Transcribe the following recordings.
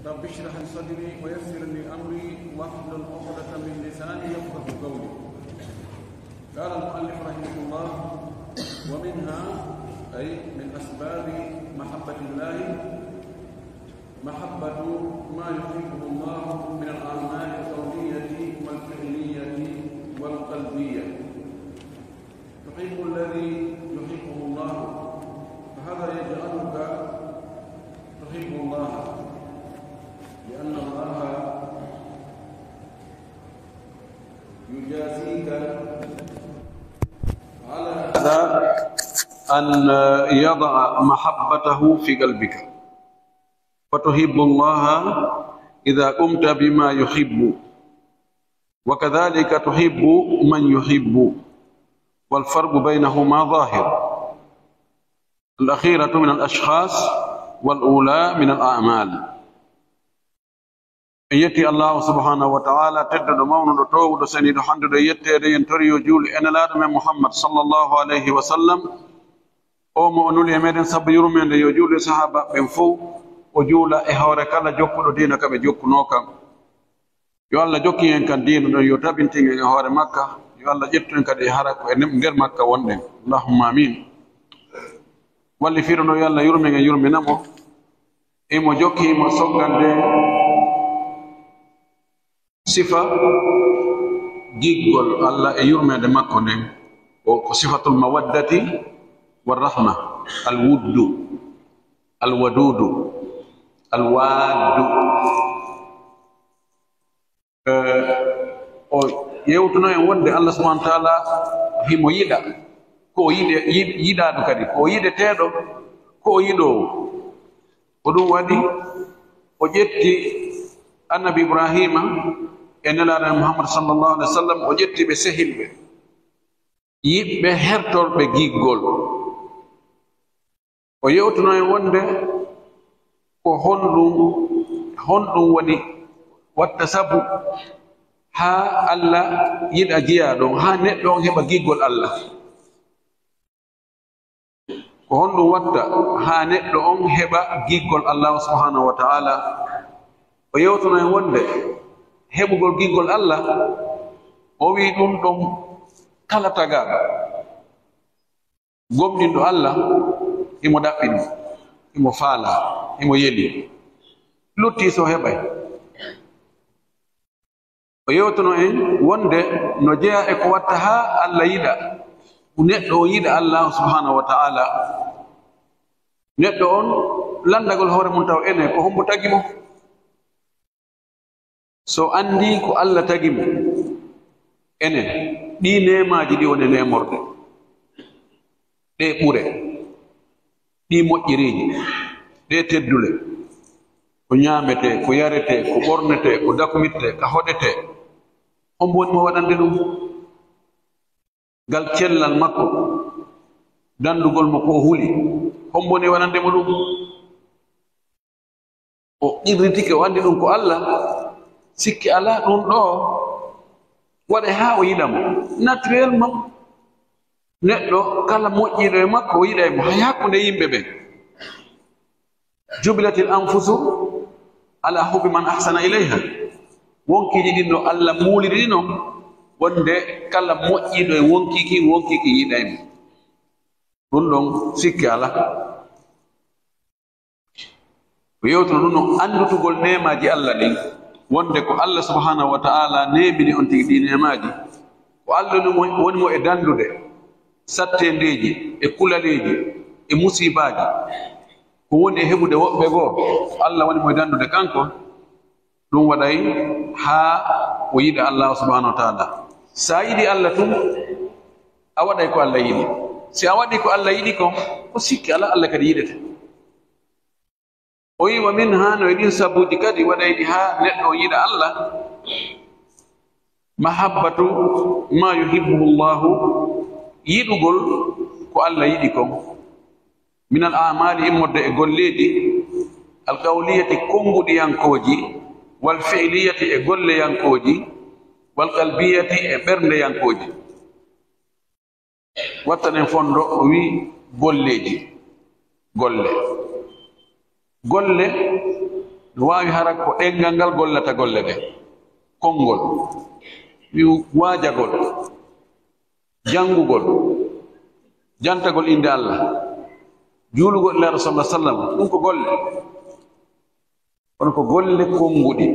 رب اشرح لي صدري ويسر لي امري واحلل عقدة من لساني يفقهوا قولي. قال المؤلف رحمه الله: ومنها اي من اسباب محبة الله محبة ما يحبه الله من الاعمال القولية والفعلية والقلبية. تحب الذي يحبه الله فهذا يجعلك تحب الله، لأن الله يجازيك على هذا أن يضع محبته في قلبك، فتحب الله إذا قمت بما يحب، وكذلك تحب من يحب، والفرق بينهما ظاهر. الأخيرة من الأشخاص والأولى من الأعمال. يتي الله سبحانه وتعالى تدد مونو تو دو سني دو حند دو يتي ينتري يجول ان لا محمد صلى الله عليه وسلم او مو نول يمدن سب يرمن دو يجول صحابه بن فو o juula e hoore kala jokkuɗo diina ka ɓe jokkuno kam. Yo Allah jokki en kan diina ɗon, yo tabintin en e hoore makka, yo Allah ƴettu en kadi e hara ko e nder makka wonɗen. Allahumma amin. Walli firono yo Allah yurmen e yurminamo, imo jokkimo soggande sifa giggol Allah e yurmede makko nden ko sifatul mawaddati warrahma, alwuddu, alwadudu, alwaddu. O yewtuno en wonde Allah subhanahu wa ta'ala himo yiɗa ko yiɗaɗo kadi ko yiɗeteɗo ko yiɗowo. Ko ɗum waɗi o ƴetti annabi Ibrahima e nelaɗo Muhammad sallallahu alaihi wa sallam, o ƴetti ɓe sehilɓe yiɓɓe hertorɓe giggol. O yewtuno en wonde ko honɗum woni watta sabu ha Allah yiɗa jiyaɗo, ha neɗɗo on heɓa giggol Allah. Ko honɗum watta ha neɗɗo on heɓa giggol Allah subhanahu wa ta'ala. O yewtuno en wonde heɓugol giggol Allah, o wi ɗum ɗon kala tagaɗo gomɗinɗo Allah imo ɗaɓɓini, imo faala, imo yeli, lutti so heɓay. O yewtuno en wonde no jeeya e ko watta ha Allah yiɗa neɗɗo o yiɗa Allah subhanahu wa ta'ala. Neɗɗo on landagol hoore mum taw ene ko hombo tagimo. So andi ko Allah tagimo enen, ɗi nemaji ɗi woni nemorde ɗe ɓure, ɗi moƴƴiriji, ɗe teddule, ko ñamete, ko yarete, ko ɓornete, ko dakumitte, ka hoɗete, hombo woni mo waɗande ɗum. Gal cellal makko, dandugol mo ko huli, hombo woni waɗande mo ɗum. O irritike o andi ɗum ko Allah, sikki ala ɗum ɗo waɗa ha o yiɗa mo naturellement. Neɗɗo kala moƴƴiɗo e makko o yiɗa mo hay hakkunde yimɓe ɓen. jubilatil anfusu ala hubbi man ahsana ilayha. Wonkiji ɗin ɗo Allah muuliri ɗino wonde kala moƴƴiɗo e wonkiki yiɗa mo. ɗum ɗon sikki ala. O yewtono ɗum ɗon andutugol nemaji Allah ɗin, wonde ko Allah subhanahu wa ta'ala nemini on tigi ɗi nemaji, ko Allah woni mo e dandude sattendeji e kulaleji e musibaji ko woni e heɓude woɓɓe goo. Allah woni mo e dandude kanko. ɗum waɗay ha o yiɗa Allah subhanahu wa ta'ala. sa yiɗi Allah tum a waɗay ko Allah yiɗi. si a waɗi ko Allah yiɗi kon ko sikki ala Allah kadi yiɗete. O yi wa min ha no e ɗin sabuji kadi waɗayɗi ha neɗɗo yiɗa Allah mahabbatu ma yuhibbuhu llahu, yiɗugol ko Allah yiɗi kon, min al amali immorde e golleji, al qawliyati konguɗiyankoji, wal fi'liyati e golleyankoji, wal qalbiyati e ɓerndeyankoji. wattanen fondo o wi golleji, golle no waawi hara ko ɗengal ngal gollata golle ɗe konngol waajagol janngugol jantagol inde Allah juulugol ila rasulullah sallam ɗum ko golle kono ko golle konnguɗi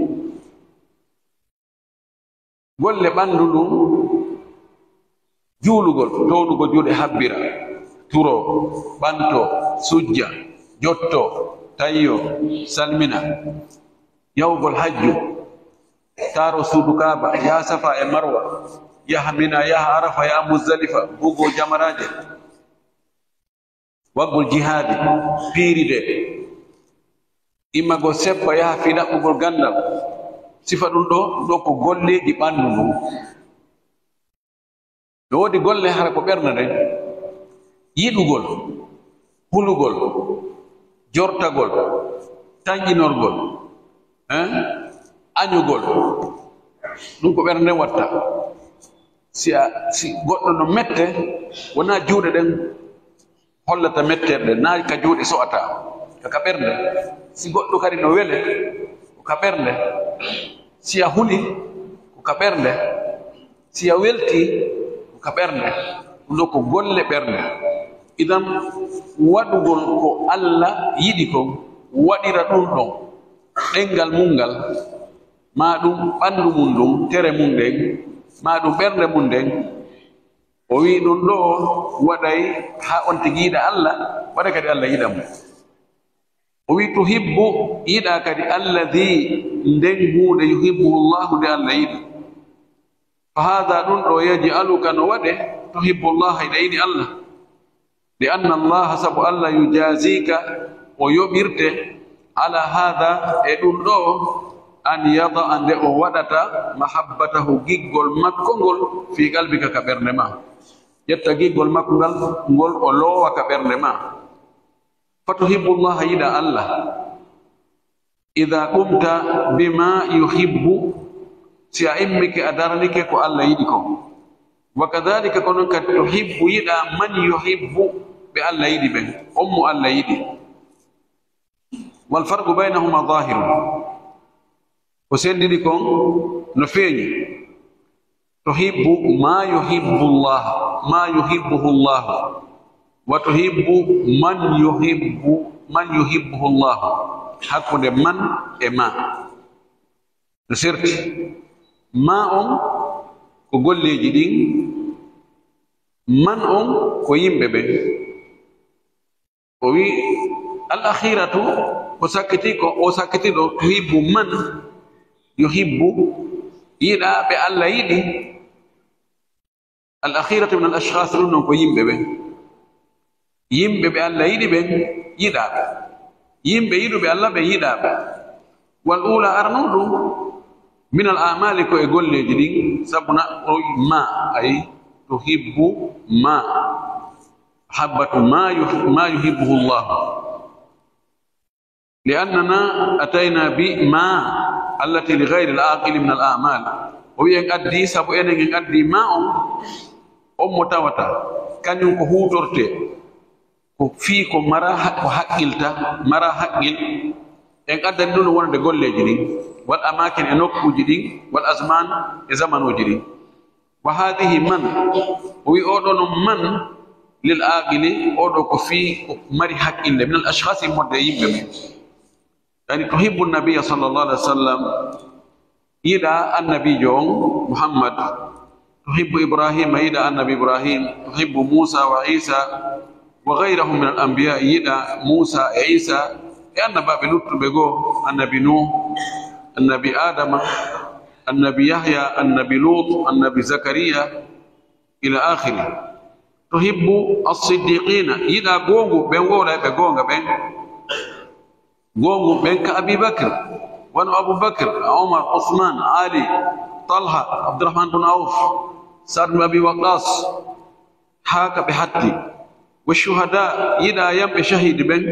golle ɓanndu ɗum juulugol townugo juuɗe habbira turo ɓanto sujja jotto tayyo salmina yawgol hajju taro suudu kaaba yaha safa e marwa yaha mina yaha arafa yaha muzdalifa bugo jamaraje waggol jihadi piiride immago seppa yaha fi ɗaɓɓugol gandal sifa ɗum ɗo ko golleji ɓanndu ndum no woodi golle hara ko ɓernde nden yiɗugol hulugol jortagol tañƴinorgol añugol ɗum ko ɓernde nden watta si goɗɗo no mette wona juuɗe ɗen hollata metterɗe naa ka juuɗe so'ata ka ɓernde si goɗɗo kadi no wele ko ka ɓernde si a huli ko ka ɓernde si a welti ko ka ɓernde ɗum ɗo ko golle ɓernde idan waɗugol ko Allah yiɗi ko waɗira ɗum ɗon ɗengal mum ngal ma ɗum ɓanndu mum ɗum tere mum nden ma ɗum ɓernde mum nden o wi ɗum ɗo waɗay ha on tigi yiɗa Allah waɗa kadi Allah yiɗa mo o wi tuhibbu yiɗa kadi alladi nden huunde yuhibbuhu llahu nde Allah yiɗi fa hada ɗum ɗo yaj'aluka no waɗe tuhibbu llaha yiɗa yiɗi Allah li anna allaha sabu Allah yujazika o yoɓirte ala hada e ɗum ɗo an yada ande o waɗata mahabbatahu giggol makko ngol fi qalbika ka ɓernde ma ƴetta giggol makko ngal ngol o loowa ka ɓernde ma fa tuhibbu llaha yiɗa Allah ida qumta bima yuhibbu si a immike a daranike ko Allah yiɗi ko wa kadhalika ko noon kadi tuhibbu yiɗa man yuhibbu ɓe Allah yiɗi ɓen on mo Allah yiɗi wal farqu baynahuma zahiru ko sendidi kon no feeñi tuhibbu ma yuhibbu llah ma yuhibbuhu llah wa tuhibbu man yuhibbuhu llah hakkunde man e ma no serti ma on ko golleji ɗin man on ko yimɓe ɓen o wi al akhiratu ko sakkiti ko o sakkiti ɗo tuhibbu man yuhibbu yiɗa ɓe Allah yiɗi al akhiratu min al ashkhas ɗum noon ko yimɓe ɓen yimɓe ɓe Allah yiɗi ɓen yiɗaɓe yimɓe yiɗuɓe Allah ɓe yiɗaɓe wal ula arno ɗum min al amali ko e golleji ɗin sabuna o ma ay tuhibbu ma habbatu ma yuhibbuhu Allah li'annana atayna bi ma allati li ghayri al-aqil min al-a'mal o wi en addi sabu enen en addi ma on mo tawata kañum ko hutorte ko fii ko mara ko haqqilta mara haqqil en addani ɗum no wonde golleji ɗin wal amakin e nokkuji ɗin wal azman e zamanuji ɗin wa hadihi man o wi oɗo no man lil aqili oɗo ko fii ko mari haqqille min al ashkhasi modde yimɓe ɓe yani tuhibbu nabiya sallallahu alaihi wasallam yiɗa annabijo on Muhammad tuhibbu Ibrahima yiɗa annabi Ibrahim tuhibbu Musa wa Isa wa ghayrahum min al anbiya yiɗa Musa e Isa e annabaɓe luttuɓe goo annabi Nuh annabi Adama annabi Yahya annabi Lut annabi Zakariya ila akhiri tuhibbu as-siddiqina yiɗa gongu ɓen wowla ɓe gonga ɓen gongu ɓen ka Abi Bakr wano Abu Bakr Omar Uthman Ali Talha Abdurrahman bin Auf Sa'd bin Abi Waqqas haka ɓe hatti wa shuhada yiɗa yamɓe shahidi ɓen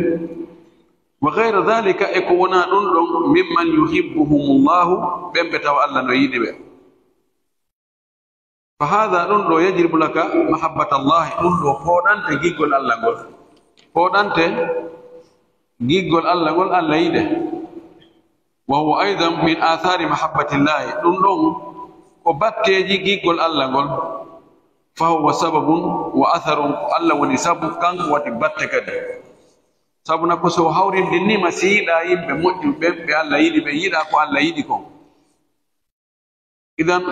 wa gayra dhalika e ko wona ɗum ɗon mimman yuhibbuhumullahu ɓen ɓe tawa Allah no yiɗi ɓe fa hada ɗum ɗo yajribu laka mahabbata llahi ɗum ɗo poɗante giggol Allah ngol poɗante giggol Allah ngol Allah yiɗe وهو أيضا من آثار محبة الله دون وبتجي جيقول الله قول فهو سبب وأثر الله ونسب كان وتبتك سبنا كسو هورين دني مسيدا يب بموجب بالله يدي بيدا كو الله يديكم إذن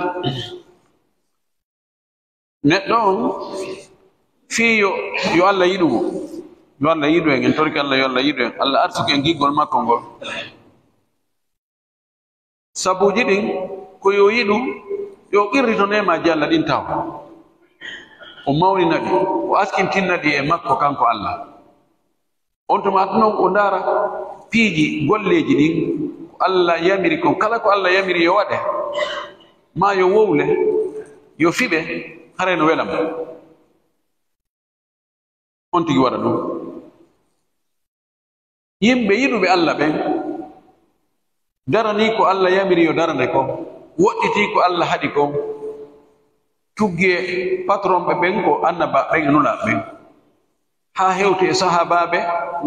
نتلون في يو الله يدو يو الله يدو إن ترك الله يو الله يدو الله أرسك إن جيقول ما كونغول sabu jidin ko yo yidu yo irrito nema jalla din taw o mawni nabi o askintin nabi e makko kanko Allah on to matno o ndara piiji golleji din Allah yamiri ko kala ko Allah yamiri yo wade ma yo wowle yo fibe hare no welam on tigi wada dum yimbe yidube Allah ben darani ko Allah yamiri yo darane ko wodditi ko Allah hadi ko tugge patron be ben ko annaba ben nula ben ha hewti sahaba be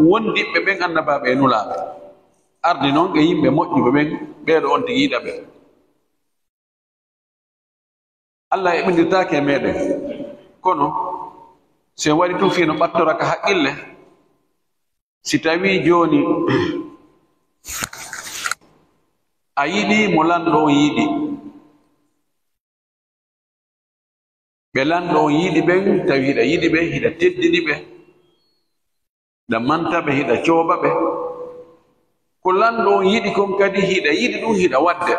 wondi be ben annaba be nula ardi non ge yimbe mojji be ben be do on tigi dabe Allah e bindirtake meden kono se wari tu fi no battora ka haqqille si tawi joni ayidi molando yidi belando yidi ben tawida yidi be hida teddini be da manta be hida coba be ko lando yidi kon kadi hida yidi dum hida wadde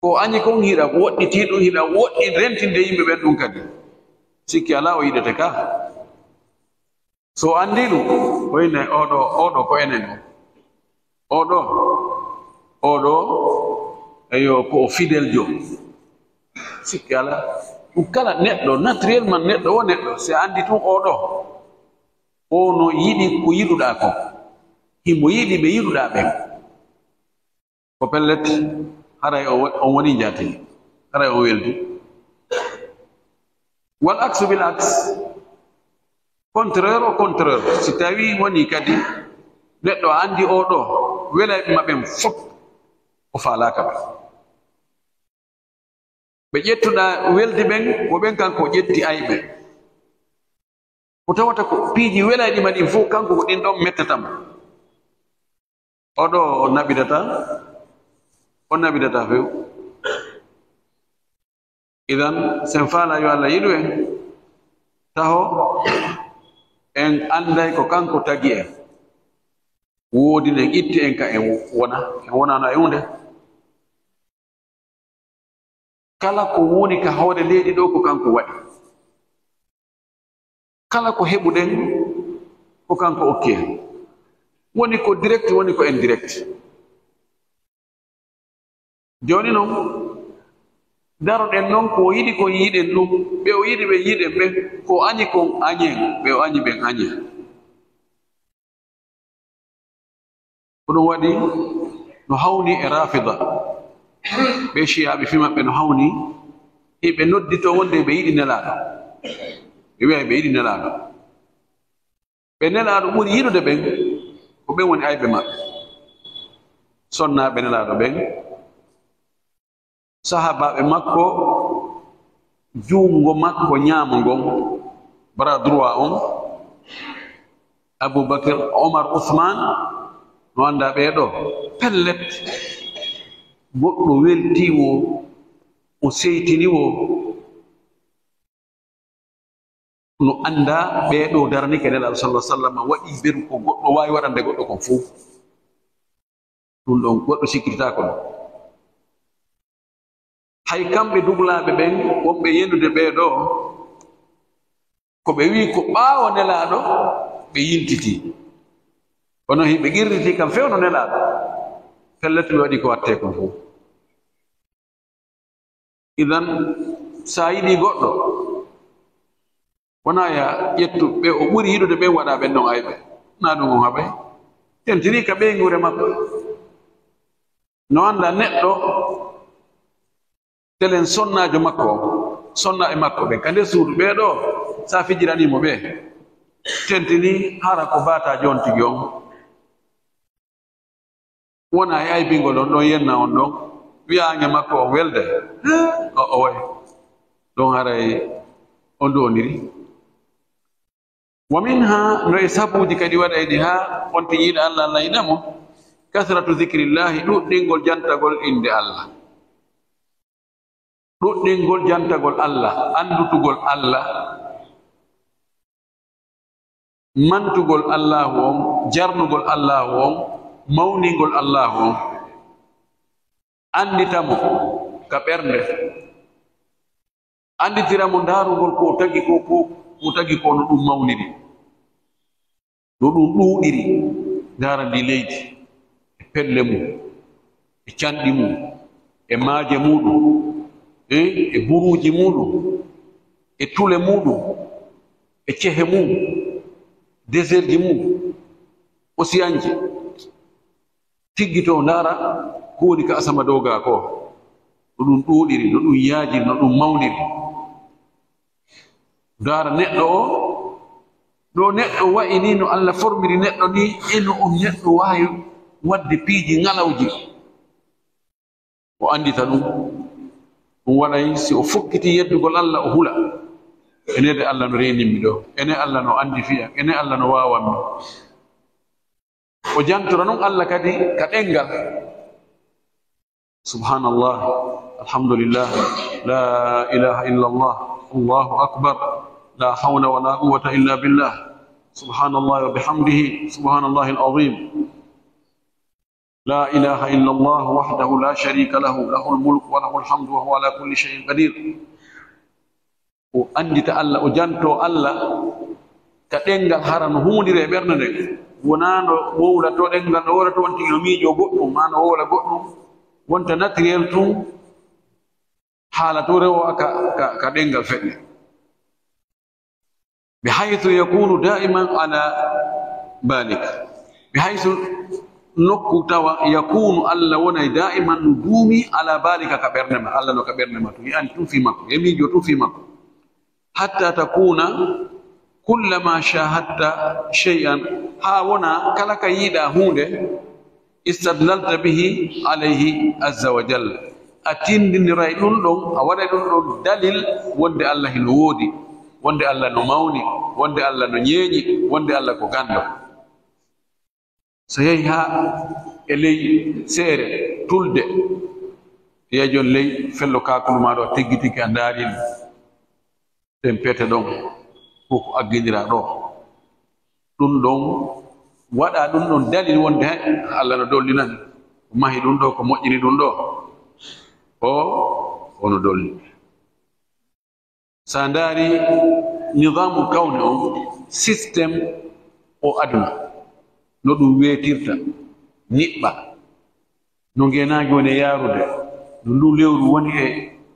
ko anyi kon hida woddi ti dum hida woddi rentinde yimbe ben dum kadi sikki ala o yidete ka so andidu oyne odo ko enen odo eyo ko fidel jo sikki ala kala neddo naturellement neddo o neddo se andi tun odo ono yidi ko yiduda ko himo yidi be yiduda be ko pellet haray o woni jati haray o weldi wal aksu bil aks contraire si tawi woni kadi neddo andi odo wela mabem fop o falaka be ƴettuɗa weldi ɓen ko ɓen kanko ƴetti ayɓe ko tawata ko piiji welayɗi ma ɗin fof kanko ko ɗin ɗon mettatamo oɗo o nabidata few idan sen faala yo Allah yiɗu en taho en anday ko kanko tagi en woodi nen itti en ka en wonano e hunde kala ko woni ka hawde leydi ɗo ko kanko waɗi kala ko heɓuɗen ko kanko okki en woni ko direct woni ko indirect joni noon daroɗen noon ko yiɗi kon yiɗen ɗum ɓe o yiɗi ɓe yiɗen ɓen ko añi kon añen ɓe o añi ɓen añen ko ɗum waɗi no hawni e rafida ɓe ciyaɓe fi maɓɓe no hawni hiɓe noddito wonde ɓe yiɗi nelaɗo ɓe wiya ɓe yiɗi nelaɗo ɓe nelaɗo ɓuri yiɗude ɓen ko ɓen woni ayɓe maɓɓe sonnaɓe nelaɗo ɓen sahabaɓe makko juumgo makko ñaamo ngon bara droit on Aboubakar Omar Ousmane no anda ɓeɗo pellet goɗɗo weltiwo o seytiniwo no anda ɓeɗo darnike nelaɗo sallah sallam waɗi beru ko goɗɗo wawi waɗande goɗɗo kon fof ɗum ɗon goɗɗo sikkititako ɗum hay kamɓe duglaɓe ɓen wonɓe yennude ɓeɗo ko ɓe wi ko ɓaawo nelaɗo ɓe yintiti kono hiɓe girriti kam fewno nelaɗo fellete ɓe waɗi ko watte kon fof idan sa yiɗi goɗɗo wona ya ƴettu ɓe o ɓuri yiɗude ɓen waɗa ɓen ɗon ayɓe na ɗum on haɓay tentiri ka ɓeygure makko no anda neɗɗo telen sonnajo makko o sonna e makko ɓe ka nder suudu ɓeɗo sa fijiranimo ɓe tentini hara ko bata jon tigi on wona e aybingol ɗon ɗon yenna on ɗon wiyaange makko o welde o way ɗon haray on doniri wa minha no e sabuji kadi waɗayɗi ha on tiñiiɗo allah allah yiɗamo kasratu zicrillahi ɗuɗɗingol jantagol inde allah ɗuɗɗingol jantagol allah andutugol allah mantugol allahu on jarnugol allahu on mawningol allahu on anditamo ka ɓernde anditiramo ndaarugol ko tagi ko tagi ko no ɗum mawniri no ɗum ɗuuɗiri ndaara ndi leydi e pelle mum e canɗi mum e maaje muɗum e buruuji muɗum e tule muɗum e cehe mum désert ji mum océanje tiggito ndaara ko woni ka asama dowga ko no ɗum ɗuuɗiri no ɗum yaajiri no ɗum mawniri ndaara neɗɗo o ɗo neɗɗo wayi ni no allah formiri neɗɗo ni eno on neɗɗo waawi wadde piiji ŋalawji o andita ɗum ɗum waɗay si o fokkiti yeddugol allah o hula enede allah no reeninmi ɗo ene allah no andi fiya ene allah no waawanmi o jantora noon allah kadi ka ɗengal subhanallah alhamdulillah la ilaha illa allah allahu akbar la hawla wala quwwata illa billah subhanallah wa bihamdihi subhanallahi alazim la ilaha illa allah wahdahu la sharika lahu lahul mulk wa lahul hamdu wa huwa ala kulli shay'in qadir o andita allah o janto allah ka ɗengal hara no humodiri e ɓernde nde wona no wowlato ɗengal no wowlato won tigi no miijo goɗɗum ma no wowla goɗɗum wonta naturel tun haala to rewo ka ɗengal feƴƴe bihaythu yakunu daiman ala balik bihaythu nokku tawa yakunu allah wonay daiman no duumi ala balika ka ɓernde ma allah no ka ɓernde ma to yiyani tun fi makko e miijo tun fi makko hatta takuna kullama shahadta shay'an ha wona kala ka yiɗa hunde istadlalta bihi alayhi azza wa jalla a tindiniray ɗum ɗon a waɗay ɗum ɗon dalil wonde allah no woodi wonde allah no mawni wonde allah no ñeeñi wonde allah ko gando so yehi ha e ley seere tulde yeejon ley fello kakulu maɗo a tiggi tiggi a daarin tempete ɗon koko aggidira ɗo ɗum ɗon waɗa ɗum ɗon dalil wonde allah no dollinani o mahi ɗum ɗo ko moƴƴini ɗum ɗo o ono dolli sa ndaari nidamu kawne on systéme o aduna no ɗum weetirta niɓɓa no ngenaaki woni e yaarude no ndu lewru woni e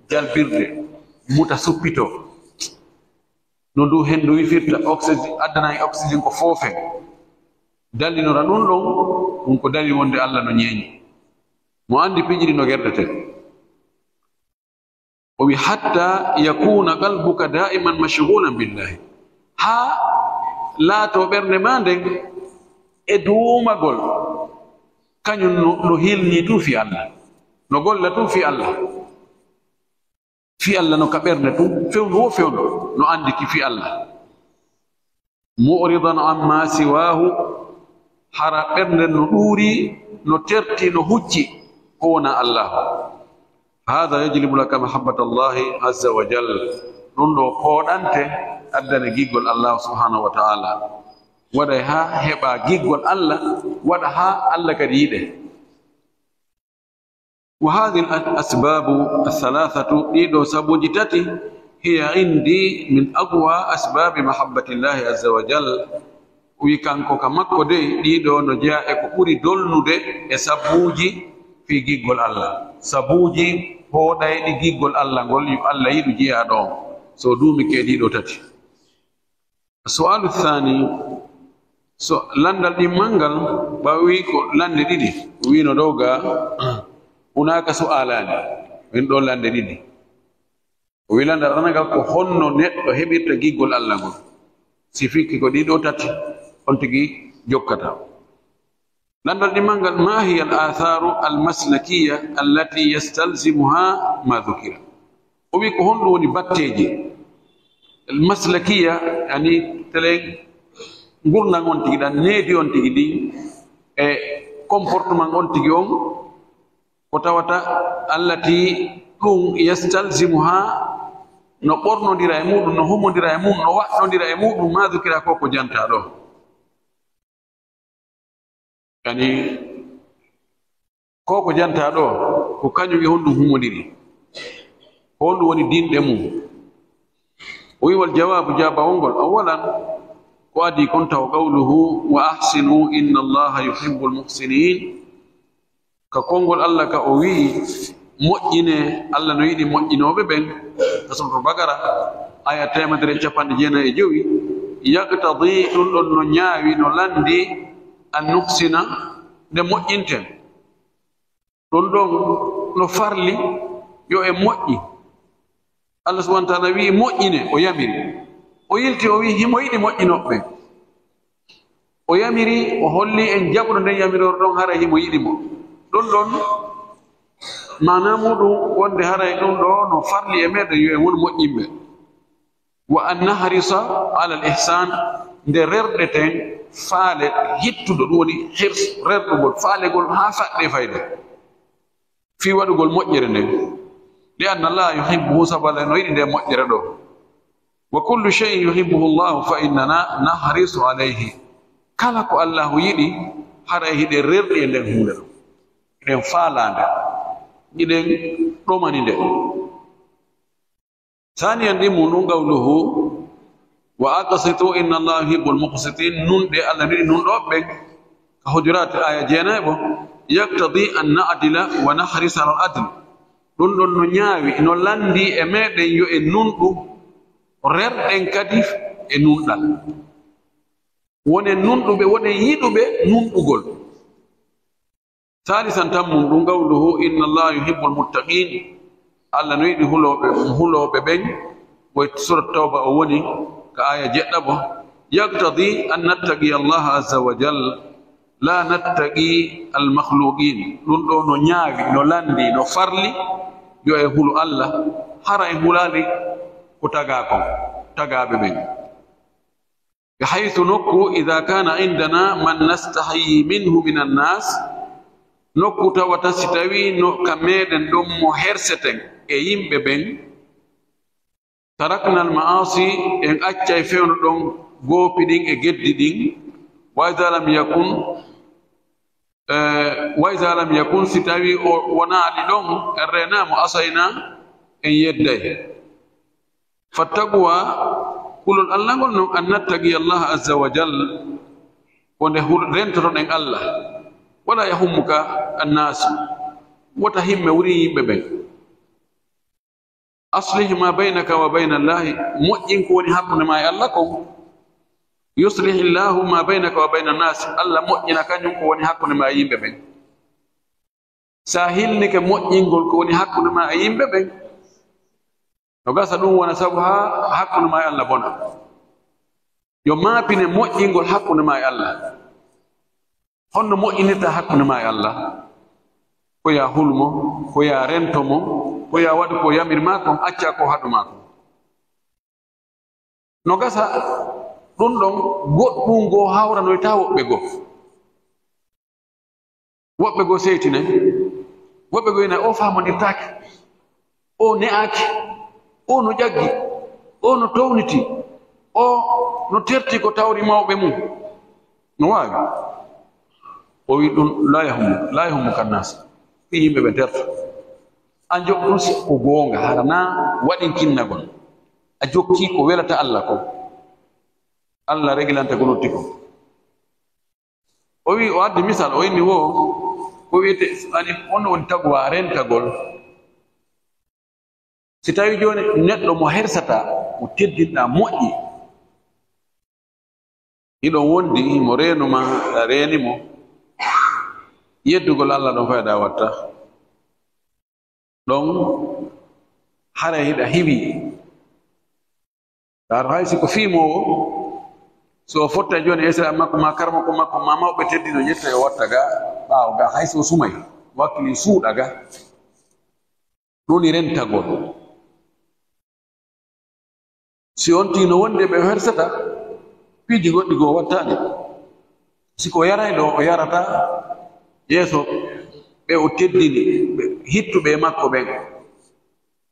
jalbirde muta suppito no ndu henndu wifirta oxygéne addana e oxygéne ko foofe dallinora ɗum ɗon ɗum ko dalil wonde allah no ñeeñi mo anndi piƴiri no gerɗete o wi hatta yakuna qalbuka daiman mashghulan billahi ha laato ɓernde ma nden e duumagol kañum no hilni tun fi allah no golla tun fi allah no ka ɓernde tun fewndu wo fewndu no andiki fi allah mu'ridan amma siwahu hara ɓernde no ɗuuri no terti no hucci ko wona allah hada yajlibu laka mahabbata allahi azza wa jal ɗum ɗo pooɗante addane giggol allah subhanahu wa ta'ala waɗa ha heɓa giggol allah waɗa ha allah kadi yiɗe wa hadihi asbabu athalathatu ɗiɗo sabuji tati hiya indi min aqwa asbabi mahabbati llahi azza wa jal wi kanko ka makko de ɗiɗo no jeya e ko ɓuri dolnude e sabuji fi giggol allah sabuji hooɗayɗi giggol allah ngol yo allah yiɗu jeya ɗon so duumi ke ɗiɗo tati sualu thani so landal ɗimmal ba wi ko lande ɗiɗi wino ɗo ga hunaka su'alani min ɗo lande ɗiɗi o wi landal anagal ko honno neɗɗo heɓirta giggol allah ngol si fikki ko ɗiɗo tati on tigi jokkata landal dimangal ma hiya al atharu al maslakiyya allati yastalzimuha ma dhukira o wi ko honɗum woni batteje al maslakiyya yani tele gurnan on tigi ɗan needi on tigi ɗi e comportement on tigi on ko tawata allati ɗum yastalzimuha no ɓornodira e muɗum no humodira e muɗum no waɗnodira e muɗum ma dhukira ko ko janta ɗo yani ko janta ɗo ko kañum e honɗum humodiri ko honɗum woni dinɗe mum o wi wal jawabu jabawol awalan ko adi kon taw qawluhu wa ahsinu inna allaha yuhibbu almuhsinin ka kongol allah ka o wi moƴƴine allah no yiɗi moƴƴinoɓe ɓen kasoto bagara aya 195 yaqtadi ɗum ɗon no ñaawi no landi an nuhsina nde moƴƴinten ɗum ɗon no farli yo e moƴƴi allah subahana taala wi moƴƴine o yamiri o yilti o wi himo yiɗi moƴƴinoɓe o yamiri o holli en jaɓuɗo nden yamirore ɗon hara himo yiɗi mo ɗum ɗon mana muɗum wonde haray ɗum ɗo no farli e meɗen yo en won moƴƴinɓe wa an nahrisa ala al ihsan nde rerɗeten faale hittudo ɗum woni hirs rerɗugol faalegol ha faɗɗe fayde fi waɗugol moƴƴere nden li anna allah yuhibbuhu sabu allah no yiɗi nde moƴƴere ɗo wa kullu cheyin yuhibbuhu llahu fa innana nahrisu alayhi kala ko allahu yiɗi hara e hiɗen rerɗi e nden hunde ɗo eɗen faalande iɗen ɗomani nde ثانيا ديمو نون قوله وأقسطوا إن الله يحب المقسطين نون دي الله نري نون دوبك كحجرات آية جنابه يقتضي أن نعدل ونحرص على العدل نون دون نياوي نون لاندي أميدن يو نون دو رر إن كديف نون دال ون نون دو بي ون يدو بي نون دو ثالثا تم نون قوله إن الله يحب المتقين Allah no yiɗi huloɓe ɓen wo surat tawba o woni ka aya jeɗɗabo yaqtadi an nattaqi allah azza wa jal la nattaqi al makhluqin ɗum ɗo no ñaawi no landi no farli yo e hulu allah hara e hulali ko tagaɓe ɓen bihaythu nokku ida kana indana man nastahi minhu min annas nokku tawata si tawi no ka meɗen ɗon mo herseten e yimɓe ɓen tarakna al maasi en accay fewno ɗon goopi ɗin e geddi ɗin wa ida lam yakun si tawi o wonaali ɗon en renamo asayna en yedday fattaguwa kulol allah ngol noon an nattagi allah azza wa jal wonde rentoton en allah wala yahummuka annasu wota himme wuri yimɓe ɓen aslih ma baynaka wa bayna allahi moƴƴin ko woni hakkunde ma e allah kon yuslih illahu ma baynaka wa bayna annasi allah moƴƴina kañum ko woni hakkunde ma e yimɓe ɓen sa hilnike moƴƴingol ko woni hakkunde ma e yimɓe ɓen no gasa ɗum wona sabu ha hakkunde ma e allah bona yo maapine moƴƴingol hakkunde ma e allah honno moƴƴinirta hakkunde ma e allah ko ya hulmo ko ya rentomo ko ya waɗi ko yamirma kon acca ko haɗuma kon no gasa ɗum ɗon goɗɗum go hawranoyta woɓɓe goo seytine woɓɓe goo ina o famondirtake o ne'aki o no ƴaggi o no towniti o no terti ko tawri mawɓe mum no wawi o wi ɗum la yahummu kannasa fi yimɓe ɓe terto a joɓɗum ko goonga hara na waɗin kinnagol a jokki ko welata allah ko allah regilanta ko lutti ko o wi o addi misal o inni wo ko wiyete ani on woni taguwa rentagol si tawi joni neɗɗo mo hersata mo teddinɗa moƴƴi iɗon wondi mo renuma a renimo yeddugol allah ɗon fayda watta ɗon hara hiɗa hiɓi ar haysi ko fiimowo so fotta joni esra makko ma karma ko makko ma mawɓe teddino yetta yo watta ga ɓaawo ga hayso sumay wakkili suuɗa ga ɗoni rentagol si on tino wonde ɓe hersata piiji goɗɗi goo wattani siko yaray ɗo o yarata yeeso ɓe o teddini hittuɓe makko ɓen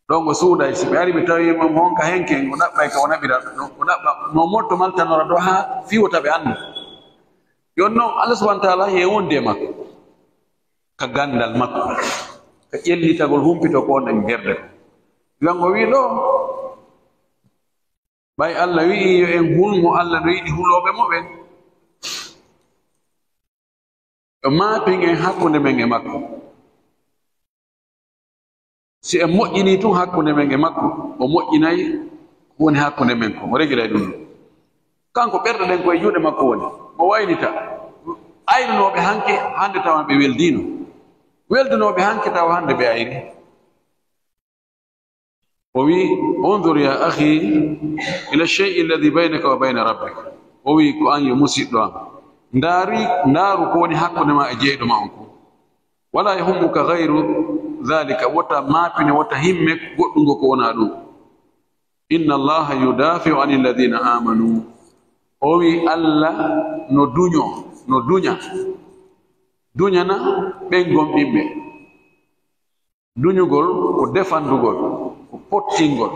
ɗon o suuɗay si ɓe ari ɓe tawima honka henken o ɗaɓɓay ka o naɓira o ɗaɓɓa no molto maltanora ɗo ha fiwota ɓe anndu yon noon Allah subahana taala yewonde makko ka gandal makko ka ƴellitagol humpito ko on en berde ngam o wi ɗo ɓay Allah wi'i yo en hulmo Allah no yiɗi huloɓe mo ɓen o maapin en hakkunde men e makko si en moƴƴini tun hakkunde men e makko o moƴƴinayi woni hakkunde men ko o regilay ɗum kanko ɓerɗe ɗen koye juuɗe makko woni mo waynita aynunoɓe hanke hande tawan ɓe weldino weldunoɓe hanke tawa hande ɓe ayri o wi undur ya akhi ila shey alladi baynaka wa bayna rabbik o wi ko an yo musidɗo am ndaaru ko woni hakkunde ma e jeyɗo ma on ko wala yahummuka gayru dhalika wota maapine wota himme goɗɗungo ko wona ɗum inna allaha yudafiu ani alladina amanu o wi Allah no duñana ɓen gomɗinɓe duñugol ko defandugol ko pottingol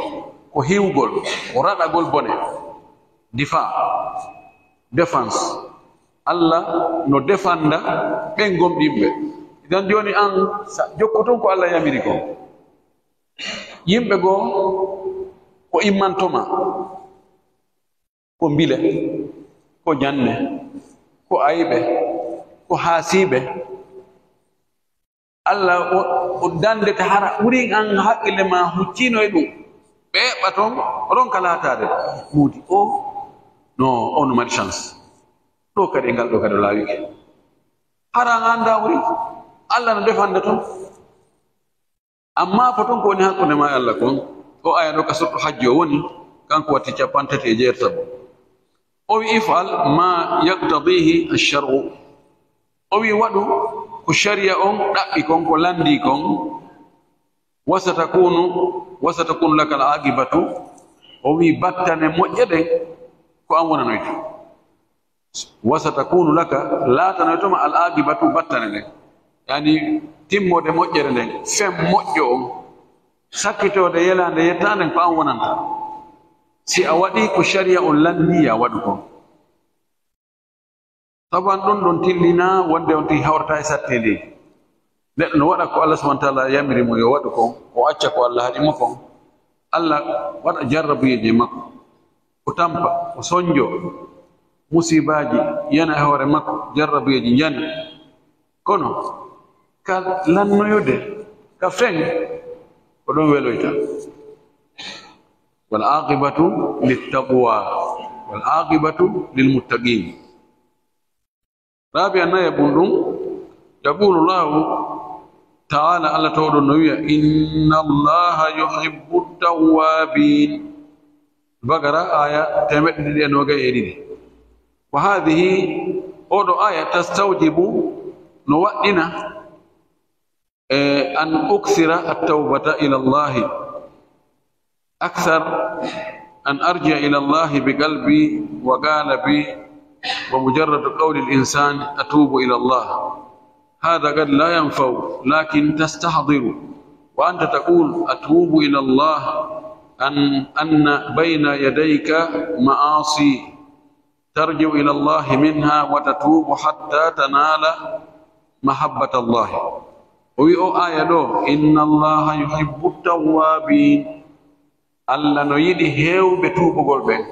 ko hiwgol ko raɗagol bone défense Allah no defanda ɓen gomɗinɓe idan joni an jokkoton ko Allah yamiri ko yimɓe goo ko immantoma ko mbile ko janne ko ayɓe ko haasiɓe Allah o dandete hara ɓurin an haqqille ma huccino e ɗum ɓe eɓɓa toon oɗon kala hatade muudi o no on mari chance ɗo kadi ngal ɗo kadi o laawike hara an anda wuri Allah no defande toon amma foton ko woni hakkunde ma e Allah kon o aya ɗo ka soɗɗo hajji o woni kanko watti 37 o wi ifal ma yaqtadihi alshar'u o wi waɗu ko sharia on ɗaɓɓi kon ko landi kon wasatakunu laka al aqibatu o wi battane moƴƴe ɗen ko an wonanoyto wasatakunu laka laatanoytoma al aqibatu battane ɗen yani timmode moƴƴere nden fem moƴƴo on sakkitode yelande yettanden ko an wonanta si a waɗi ko sharia on landi a waɗu kon saban ɗon ɗon tillina wonde on ti hawrata e sattede neɗɗo no waɗa ko Allah subhanahu wa ta'ala yamiri mo yo waɗu kon o acca ko Allah haɗimo kon Allah waɗa jarrabuyeje makko o tampa o soñjo musibaji yana e hoore makko jarrabuyeji jani kono ka lannoyude ka feŋ ko ɗon weloyta wal aqibatu littaqwa wal aqibatu lilmuttaqin رابعا يقولون يقول الله تعالى الله تعالى النبي إن الله يحب التوابين البقرة آية تمدد أنوغا يريد وهذه أولو آية تستوجب نوأنا أن أكثر التوبة إلى الله أكثر أن أرجع إلى الله بقلبي وقالبي ومجرد قول الإنسان أتوب إلى الله هذا قد لا ينفع لكن تستحضر وأنت تقول أتوب إلى الله أن بين يديك معاصي ترجع إلى الله منها وتتوب حتى تنال محبة الله ويو آية له إن الله يحب التوابين الله نيدي هيو بتوب قلبين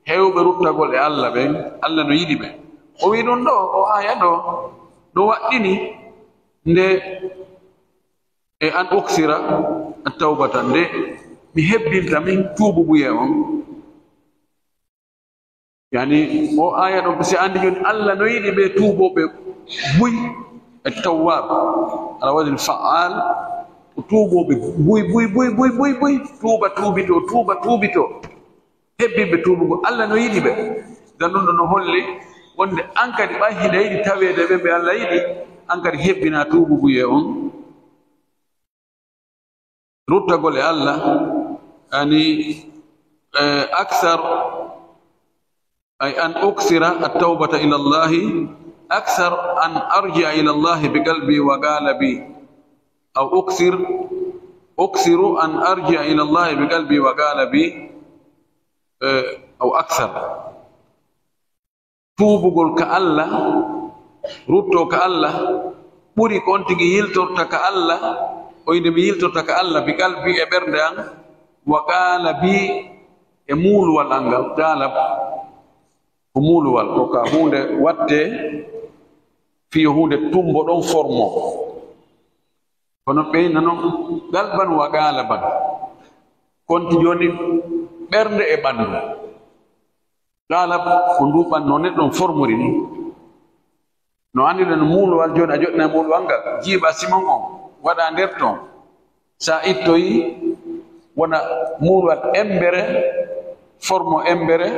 hewɓe ruttagol e Allah ɓen Allah no yiɗi ɓe o wi ɗum ɗo o aya ɗo no waɗɗini nde e an uksira tawbata nde mi hebbinta min tuubu ɓuye on yani o aya ɗo si andi joni Allah no yiɗi ɓe tuuboɓe buy e tawwab ala waɗi fa'al tuuboɓe buy tuuba tuubito hebbiɓe tuubugo Allah no yiɗi ɓe dan ɗum ɗo no holli wonde an kadi ɓay hiɗa yiɗi tawede ɓe ɓe Allah yiɗi an kadi hebbina tuububuye on ruttagol e Allah ani aksar ay an uksira at-tawbata ila Allah aksar an arji'a ila Allah bi qalbi wa qalabi aw uksiru an arji'a ila Allah bi qalbi wa qalabi aw aksar tuubugol ka Allah rutto ka Allah ɓuri kon tigi yiltorta ka Allah o inde mi yiltorta ka Allah bi qalbi e ɓernde an wa qalabi e muuluwal angal qalab ko muuluwal ko ka hunde watte fiyo hunde tumbo ɗon formo kono ɓeyna noon galban wa qalaban konti joni ɓernde e ɓanndu qalab ko nduɓan no neɗɗon formuri ni no anndira no muuluwal joni a joɗɗina muuluwal ngal jiiɓa simon on waɗa nder ton sa ittoyi wona muuluwal embere formo embere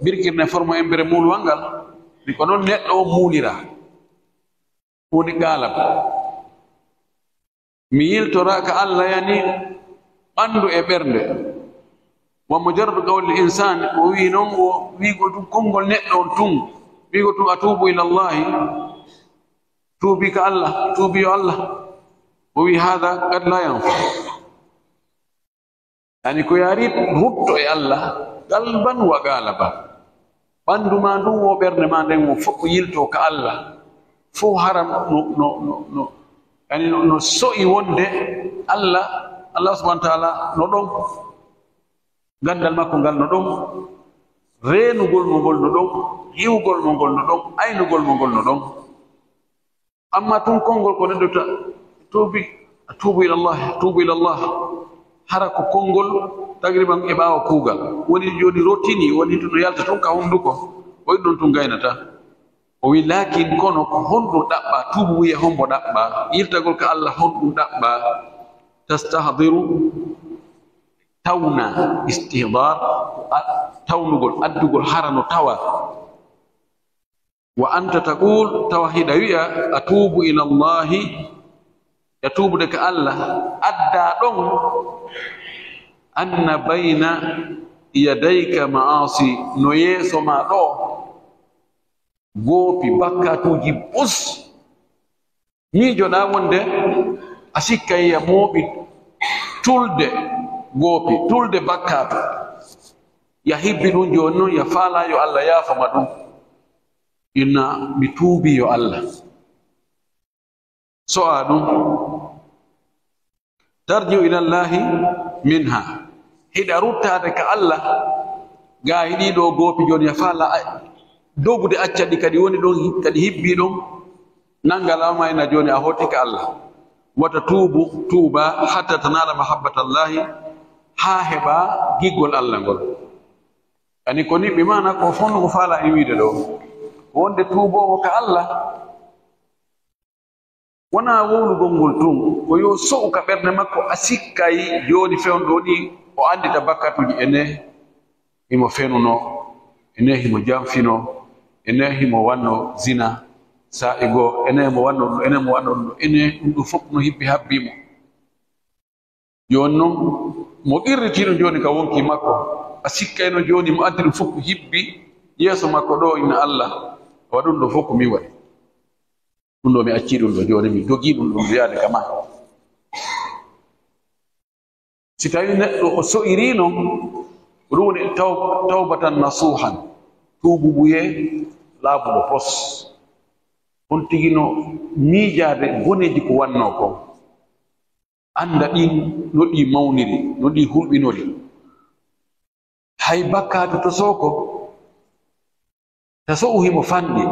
birkirne formo embere muuluwal ngal ni ko noon neɗɗo o muulira woni qalab mi yiltora ka Allah yani ɓanndu e ɓernde wa mujarradu qawli insan o wi noon o wiigol tun konngol neɗɗo on tun wiigol tun atubu ila llahi tuubi ka Allah tuubi yo Allah o wi hada qad la yanfa yani ko yaari rutto e Allah qalban wa qalaba ɓanndu ma ndun wo ɓernde ma nden o fof ko yilto ka Allah fof haram no yani no so'i wonde Allah subhanahu wa ta'ala no ɗon gandal makko ngal no ɗon reenugol mo ngol no ɗon yiwgol mo ngol no ɗon aynugol mo ngol no ɗon amma tun konngol ko neɗɗo tuubu ila Allah hara ko konngol tagriban e ɓaawa kuugal woni joni rottini woni to no yalta tun ka hunnduko o yi ɗon tun gaynata o wi lakin kono ko honɗum ɗaɓɓa tuubu wiye hombo ɗaɓɓa yiltagol ka Allah honɗum ɗaɓɓa tastahdiru tawna istihdar tawnugol addugol harano tawa wa anta taqul tawa hiɗa wi'a atubu ila Allahi e tuubude ka Allah adda ɗon anna bayna yadayka ma'asi no yeeso ma ɗo goopi bakkatuji bus miijoɗa wonde a sikkayya mooɓi tulde goopi tulde bakkatu ya hibbi ɗum joni noon ya faala yo Allah yaafama ɗum inna mi tuubi yo Allah so'a ɗum tarji'u ila Allahi minha hiɗa ruttade ka Allah ga hiɗiɗo goopi joni ya faala dogude acca ɗi kadi woni ɗon kadi hibbi ɗon nangalama ena joni a hoti ka Allah wata tuuba hatta tanala mahabbatallahi ha heɓa giggol Allah ngol ani ko ni ɓe mana ko fonnugo faala e wiide ɗo ko wonde tuubowo ka Allah wona wowlugol ngol tun ko yo so'u ka ɓernde makko a sikkay joni fewnɗo ni o andita bakkatuji ene himo fenuno ene himo jamfino ene himo wanno zina sa'igo ene mo wanno ɗum ene mo wanno ɗum ene ɗum ɗum fof no hibbi habbimo joni noon mo qirritiino joni ka wonki makko a sikkayno joni mo addi ɗum fof ko hibbi yeeso makko ɗo inna Allah wa ɗum ɗo fof ko min waɗi ɗum ɗo mi acci ɗum ɗo joni mi dogi ɗum ɗum wiyaade ka ma si tawi neɗɗo o so'iri noon ko ɗum woni tawbatan nasuhan tuububuye laabuɗo pos on tigi no miijaade goneji ko wanno ko anda ɗin no ɗi mawniri no ɗi hulɓinori hay bakkatu to soko ta so'u himo fanɗi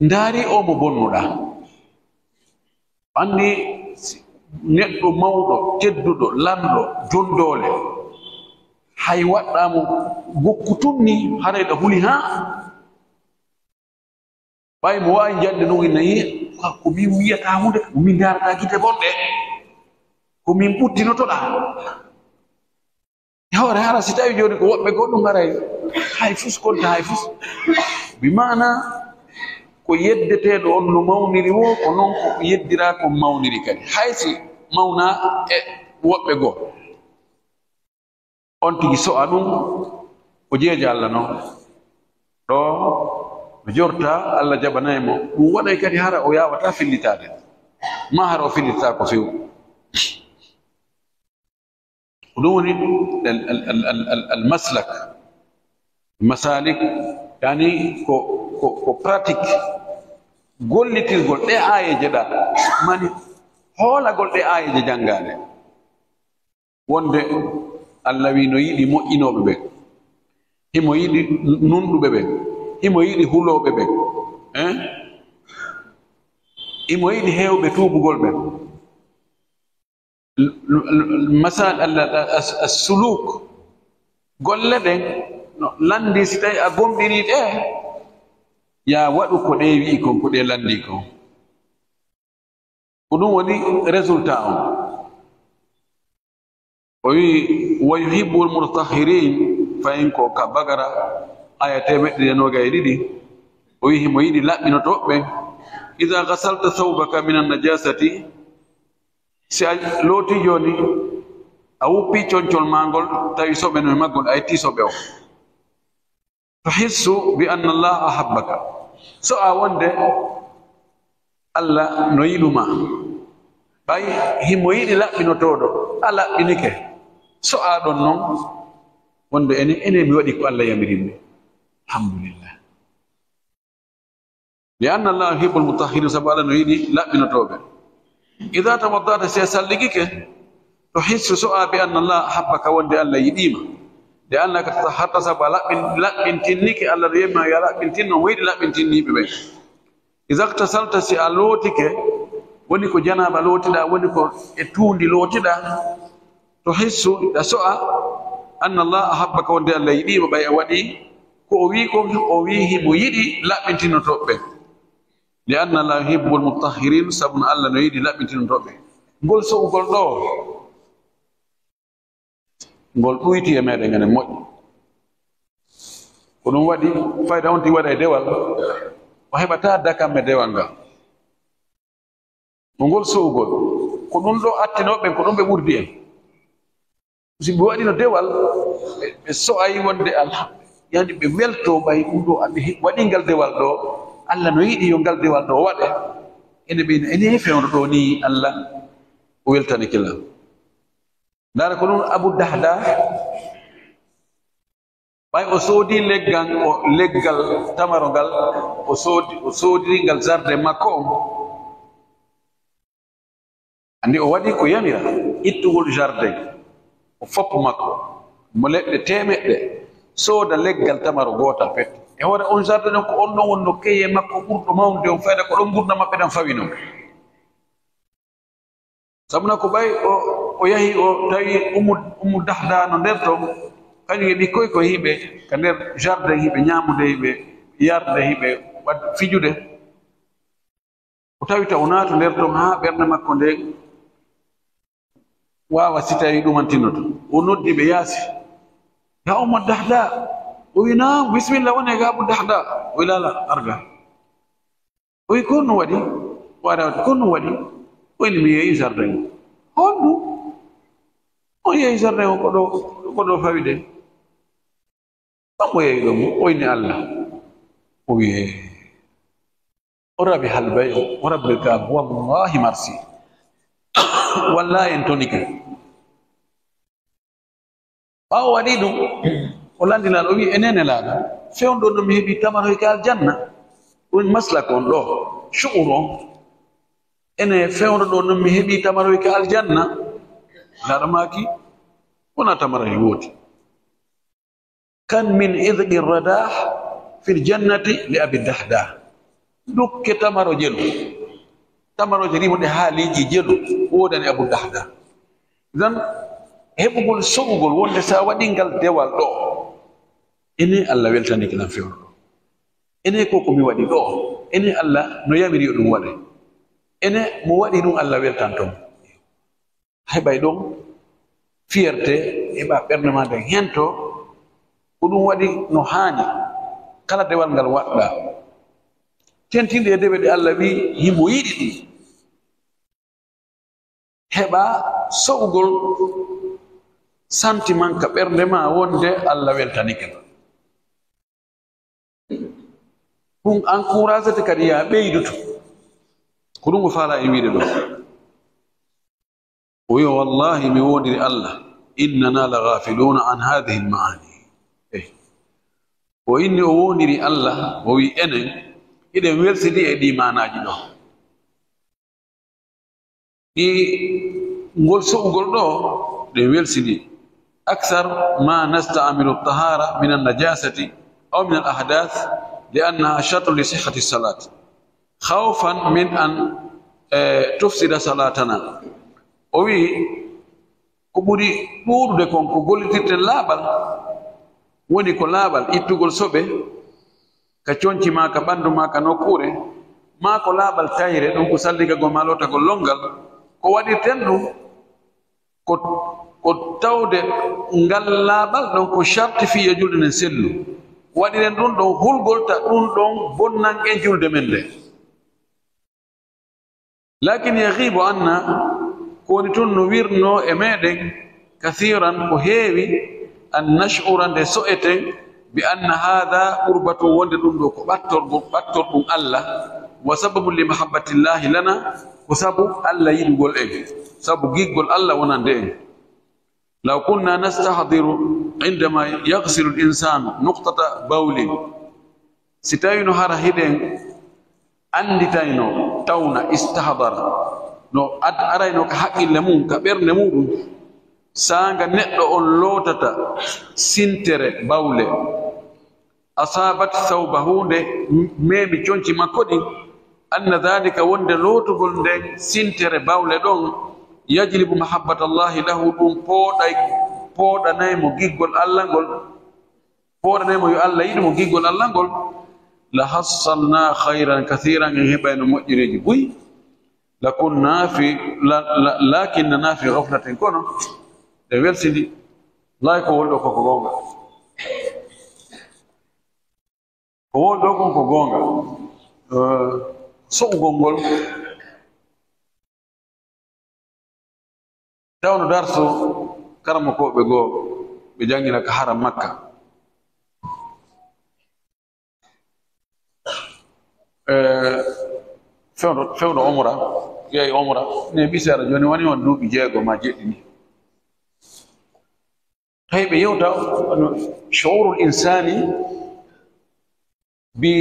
ndaari o mo bonnuɗa andi neɗɗo mawɗo tedduɗo lamɗo jondoole hay waɗɗamo gokku tunni harayɗa huli ha ɓay mo wawi jande no nayi ko min wiyata hunde ko min darata gite bonɗe ko min ɓuttinotoɗa e hoore hara si tawi joni ko woɓɓe goɗɗum garay hay fus kolta hay fus bi maana ko yeddeteɗo on no mawniri wo ko noon ko yeddira ko mawniri kadi haysi mawna e woɓɓe goo on tigi so'a ɗum o jeeja Allah noon ɗo no jorta Allah jaɓanayi mo ɗum waɗay kadi hara o yawata fillitade ma hara o fillitata ko few ɗum woni almaslak masalik yani ko pratique gollitirgol ɗe ayeje ɗa mani hoolagol ɗe ayeje janngade wonde Allah wi no yiɗi moƴƴinoɓe ɓe himo yiɗi nunɗuɓe ɓe himo yiɗi huloɓe ɓe himo yiɗi hewɓe tuubugol ɓe masal as-suluk golle ɗen no landi si tawi a gomɗiri ɗe ya waɗu ko ɗe wi'i kon ko ɗe landi kon ko ɗum woni résultat on o wi wa yuhibbu al-mutahhirin fayin ko ka bagara aya 192 o wi himo yiɗi laɓɓinotoɓe ida gasalta thawbaka min an-najasati si a looti joni a wuppi concol mangol tawi soɓe no maggol a yetti soɓe o tuhissu bi anna Allah ahabbaka so a wonde Allah no yiɗuma ɓay himo yiɗi laɓɓinotoɗo a laɓɓinike so a ɗon noon wonde ene mi waɗi ko Allah yamirimɓe alhamdulillah li anna Allah yuhibbul mutahhirin sabu Allah no yiɗi laɓɓinotoɓe ida tawaddata si a salligike tuhissu so a bi anna Allah ahabbaka wonde Allah yiɗima de annaka tatahharta sabu a laɓɓintinnike Allah no yemma ya laɓɓintinno mo yiɗi laɓɓintinniɓe ɓe ida iktasalta si a lootike woni ko janaba lootiɗa woni ko e tuundi lootiɗa tuhissu ɗa so'a anna Allah ahabbaka wonde Allah yiɗima ɓay a waɗi ko o wi ko o wi himo yiɗi laɓɓintinnotoɓe li anna Allah yuhibbul mutahhirin sabu Allah no yiɗi laɓɓintinnotoɓe ngol so'ugol ɗo ngol ɗuyti e meɗen ene moƴƴi ko ɗum waɗi fayda on ti waɗa e dewal o heɓata dakam e dewal ngal ngol so'ugol ko ɗum ɗo attinoɓe ko ɗum ɓe ɓurdi en si ɓe waɗino dewal ɓe so'ayi wonde yani ɓe welto ɓay ɗum ɗo waɗingal dewal ɗo Allah no yiɗi yo ngal dewal ɗo waɗe ene ɓeyno ene fewno ɗo ni Allah o weltani kila ndara ko ɗum Abu Dahda ɓay o soodi leggal tamaro ngal o soodiri ngal jardin makko on andi o waɗi ko yamira ittugol jardin o foppo makko mo leɗɗe temeɗɗe sooda leggal tamaro gootal pet e hoore on jardin on ko on ɗon wonno keye makko ɓurɗo mawnude on fayda ko ɗon gurna maɓɓe ɗan fawino sabuna ko ɓay o yahi o tawi Ummu Dahda no nder toon kañum e ɓikkoy ko hiɓe ka nder jardin hiɓe ñamude hiɓe yarde hiɓe wadde fijude o tawita o naata nder toon ha ɓernde makko nde wawa si tawi ɗumantinnoto o noddi ɓe yaasi ya Ummu Dahda o wi naam bisimilla woni ga Abu Dahda o wi lala arga o wi ko no waɗi waɗa ko no waɗi o wi mi yeeyi jardin honɗum o yeeyi jardin o ko ɗo fawi de ɗon o yeeyi ɗum o yini Allah o wi o rabi halbay o rabbi gam wallahi merci wallahi en tonike ɓawo waɗi ɗum o landinaɗo o wi enene laaɗa fewndo no mi heeɓi tamaro ka aljanna ɗum maslak on ɗo shu'ur on ene fewndo ɗo no mi heeɓi tamaro ka aljanna laaɗa maki wona tamara e wooti kan min idqi radah fi ljannati li Abi Dahda dukke tamaro jelu tamaroje rimuɗe haaliji jelu wodani Abu Dahda dan heɓugol soɓugol wonde sa waɗingal dewal ɗo ene Allah weltani kilan fewno ɗo ene koko mi waɗi ɗo ene Allah no yamiri yo ɗum waɗe ene mo waɗi ɗum Allah weltan toon heɓay ɗon fierté heɓa ɓernde ma nden hento ko ɗum waɗi no haani kala dewal ngal waɗɗa tentinde e dewe ɗe Allah wi yimbo yiɗi ɗum heɓa soɓugol sentiment ka ɓernde ma wonde Allah weltanike ma ɗum encouragete kadi ya ɓeyduto ko ɗum o faala e wiide ɗo o wi wallahi mi wodiri Allah innana la ghafiluna an hadihi lmaani o inni o wondiri Allah o wi enen iɗen welsidi e ɗi manaji ɗo ɗi ngol soɓugol ɗo ɗen welsidi akthar ma nastamilu tahara min annajasati aw min al ahdath li annaha shartun li sihhati salat khawfan min an tufsida salatana o wi ko ɓuri ɗuuɗude kon ko gollitirten laaɓal woni ko laaɓal ittugol soɓe ka coñci ma ka ɓanndu ma ka nokkure ma ko laaɓal tayre ɗum ko salligagol ma lotagol longal ko waɗirten ɗum ko tawde ngal laaɓal ɗon ko charte fiye julde nden sellu waɗiren ɗum ɗon hulgol ta ɗum ɗon bonnan e julde men nde lakin yahibu anna ko woni tun no wirno e meɗen kathiran ko heewi an nash'ura nde so'eten bi anna hada qurbatu wonde ɗum ɗo ko ɓattor ɗum Allah wa sababu li mahabbatillahi lana ko sabu Allah yiɗugol en sabu giggol Allah wonande en law kunna nastahdiru indama yaghsilu l-insanu nuqtata bawlin si tawi no hara hiɗen anditayno tawna istahdara no arayno ka haqqille mum ka ɓernde muɗum sanga neɗɗo on lootata sintere bawle asabat thawbahu nde memi coñci makko ɗin anna dhalika wonde lootugol nden sintere bawle ɗon yajlibu mahabbatallahi lahu ɗum pooɗanaymo giggol Allah ngol pooɗanaymo yo Allah yiɗimo giggol Allah ngol la hassalna khayran kathiran en heɓayno moƴƴireji buy lakinnana fi ghaflatin kono e welsidi lay ko wolɗo koko gonga ko wolɗo kon ko gonga soɓugol ngol tawno darso karama koɓe goo ɓe jangina ka haram Makka fewɗo omra yeyi omra ne bisara joni woni on duuɓi 6 ma 7 ni tawi ɓe yewta shu'uru l-insani bi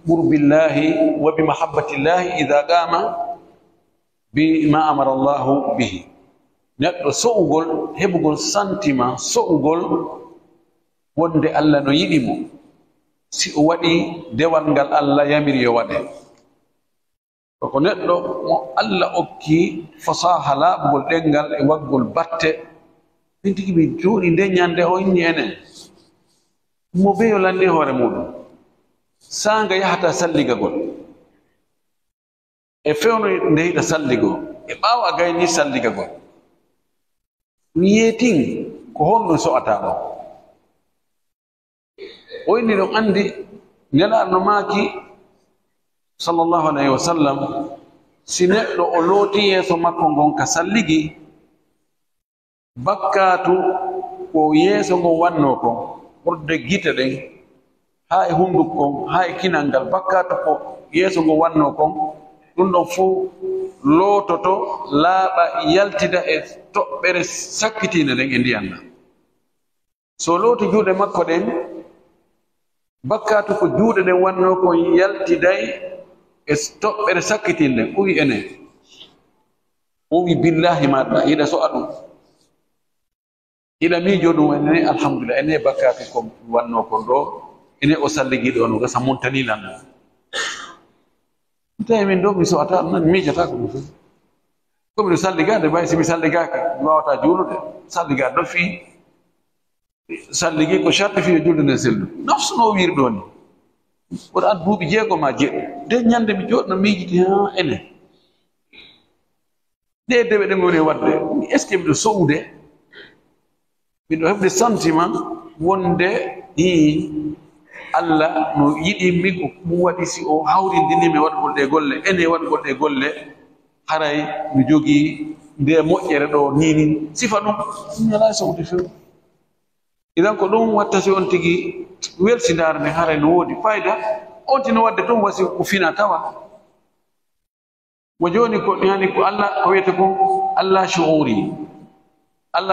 qurbillahi wa bi mahabbatillahi idha qama bima amara Allahu bihi neɗɗo so'ugol heɓugol sentiment so'ugol wonde Allah no yiɗimo si o waɗi dewal ngal Allah yamiri yo waɗe ko neɗɗo mo Allah okki fasaha laaɓugol ɗengal e waggol batte min tigi mi jooɗi nde ñande o inni enen mo beyo landi hoore muɗum sanga yahata salligagol e fewno nde yiɗa salligo e ɓaawo a gayni salligagol mi yeetin ko honɗum so'ata ɗo o inni ɗon andi nelaɗo maaki sallallahu alayhi wa sallam si neɗɗo o looti yeeso makko ngon ka salligi bakkatu ko yeeso ngon wanno kon ɓurde gite ɗen haa e hunduk kon haa e kinal ngal bakkatu ko yeeso ngon wanno kon ɗum ɗon fuu loototo laaɓa yaltida e toɓɓere sakkitiinde ɗen e ndiyanna so looti juuɗe makko ɗen bakkatu ko juuɗe ɗen wanno kon yaltiday e toɓɓere sakkitiinde ɗen o wi enen o wi billahi maɗa yiɗa so'a ɗum ila miijo ɗum ene alhamdulillah ene bakkatu ko wanno kon ɗo ene o salligiɗo no gasa montanilan tawi min ɗo mi so'ata ɗum nan miijata ko ɗum fof komi no salligade bay si mi salligaka mi wawata juulude salliga dofi salligi ko charte fiyo julde nden sellu nafsuno wiiri ɗo ni woto an duuɓi 6 ma 7 nde ñande mi jooɗno miijiti ha enen nde dewe ɗe ngoni wadde est ce que miɗo so'ude miɗo heɓde sentiment wonde Allah no yiɗi mi ko ɗum waɗi si o hawrindinimi waɗgol ɗe golle ene waɗgol ɗe golle haray mi jogii nde moƴƴere ɗo nini sifa ɗum ala sawde few idan ko ɗum watta si on tigi welsidare nde haray no woodi fayda on tino wadde ɗum wasi ko fina tawa mo joni ko yani ko Allah ko wiyete ko Allah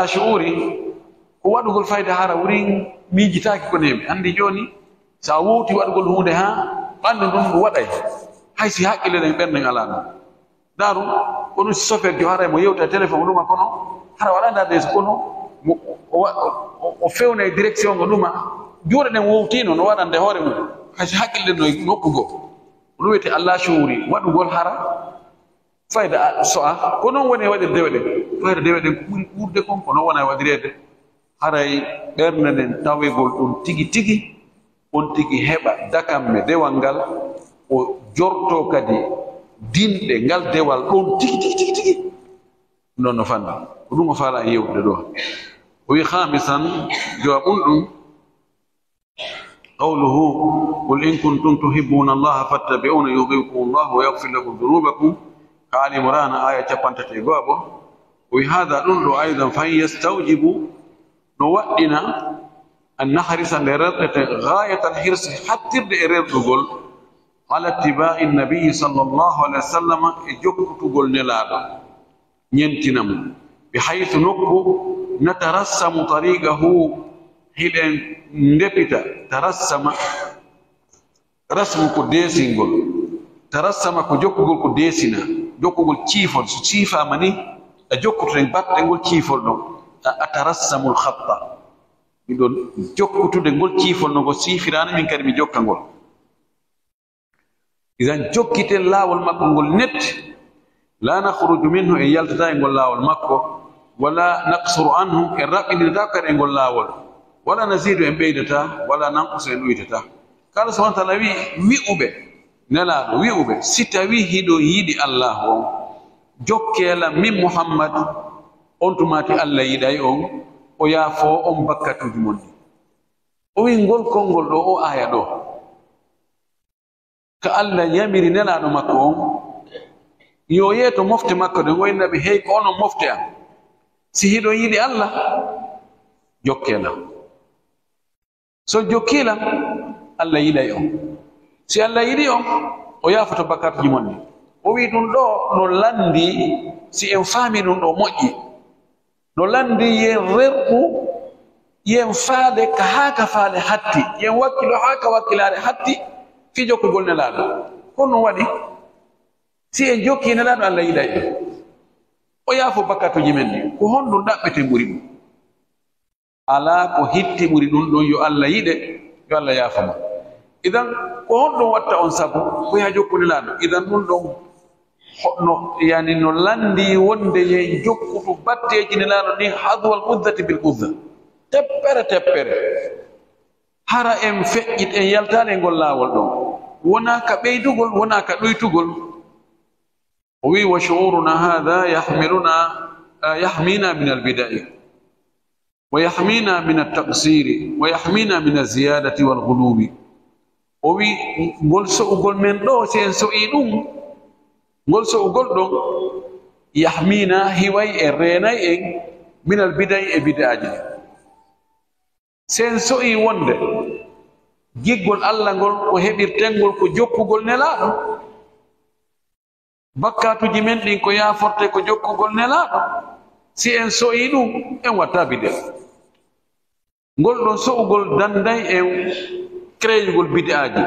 shuuri ko waɗugol fayda hara wuri miijitaaki ko nemi andi joni sa wowti waɗugol hunde ha ɓandu ɗum ɗum waɗay haysi haqqille ɗen ɓerden ala ɗum daru ko ɗum soferde haray mo yewta téléphone ɗuma kono hara waɗa darde so kono o fewna e direction ngo ɗuma juuɗe ɗen wowtino no waɗande hoore mum haysi haqqille no nokkugo ɗum wiyete Allah shuuri waɗugol hara fayda so'a ko noon woni e waɗir dewe ɗen fayda dewe ɗen ko ɓuri ɓurde kon ko noon wona e waɗireede haray ɓernde nden tawegol ɗum tigi tigi on tigi heɓa dakamme dewal ngal o jorto kadi dinɗe ngal dewal ɗon tigi noon no fanndi ko ɗum o faala e yewtude ɗo o wi khamisan jowa ɓulɗum qawluhu qul in kuntum tuhibbuna allaha fattabi'una yuhibbukum allahu wa yaghfir lakum dhunubakum ka Ali Imran aya 33 وهذا دون أيضا فيستوجب نوعنا أن نحرص غاية الحرص حتى الرئير تقول على اتباع النبي صلى الله عليه وسلم يجوك تقول نلادا ينتنم بحيث نكو نترسم طريقه هيدن نبتا ترسم رسم كديسينغول ترسم كجوكو كديسينا جوكو تشيفول تشيفا ماني أجوكتين باتنقول كيفول نو أترسم الخطة بدون جوكتو دنقول كيفول نو سيفران من كريم جوكانقول إذا جوكت الله والمكو نت لا نخرج منه إن يلتتا نقول الله والمكو ولا نقصر عنه الرب إن ذاكر نقول الله ولا نزيد إن بيدتا ولا ننقص إن ويتتا قال سبحانه وتعالى وي أوبي نلا وي أوبي ستوي هيدو يدي الله jokkela min Muhammad on tumati Allah yiɗay on o yaafo on bakkatuji mon o wi ngol konngol ɗo o aya ɗo ka Allah yamiri nelaɗo makko on yo yeeto mofte makko ɗe goynaɓe hey ko onon mofte am si hiɗo yiɗi Allah jokkela so jokkila Allah yiɗay on si Allah yiɗi on o yaafoto bakkatuji mon ɗi o wi ɗum ɗo no landi si en faami ɗum ɗo moƴƴi no landi yen rerɗu yen faade ka haa ka faade hatti yen wakkilo haa ka wakkilaare hatti fi jokkugol nelaaɗo ko ɗum waɗi si en jokki nelaaɗo Allah yiɗay en o yaafo bakkatuji men ɗi ko honɗum ɗaɓɓete ɓuri ɗum alaa ko hitti ɓuri ɗum ɗon yo Allah yiɗe yo Allah yaafama idan ko honɗum watta on sabu ko yaa jokku nelaaɗo idan ɗum ɗon no yani no landi wonde ye jokkutu batteji nelaaɗo ni hadwal uddati bil udda teppere hara en feƴƴit en yaltaade ngol laawol ɗon wona ka ɓeydugol wona ka ɗoytugol o wi wa shu'uruna hada yahmina min albida'i wa yahmina min altaqsiri wa yahmina min alziyadati walghulubi o wi ngol so'ugol men ɗo si en so'i ɗum ngol so'ugol ɗon yahmina hiway en reenay en min albida'i e bida'aji sen so'i wonde giggol Allah ngol ko heɓirtengol ko jokkugol nelaaɗo bakkatuji men ɗin ko yaaforte ko jokkugol nelaaɗo si en so'i ɗum en watta bid'a ngol ɗon so'ugol danday en créyugol bid'aji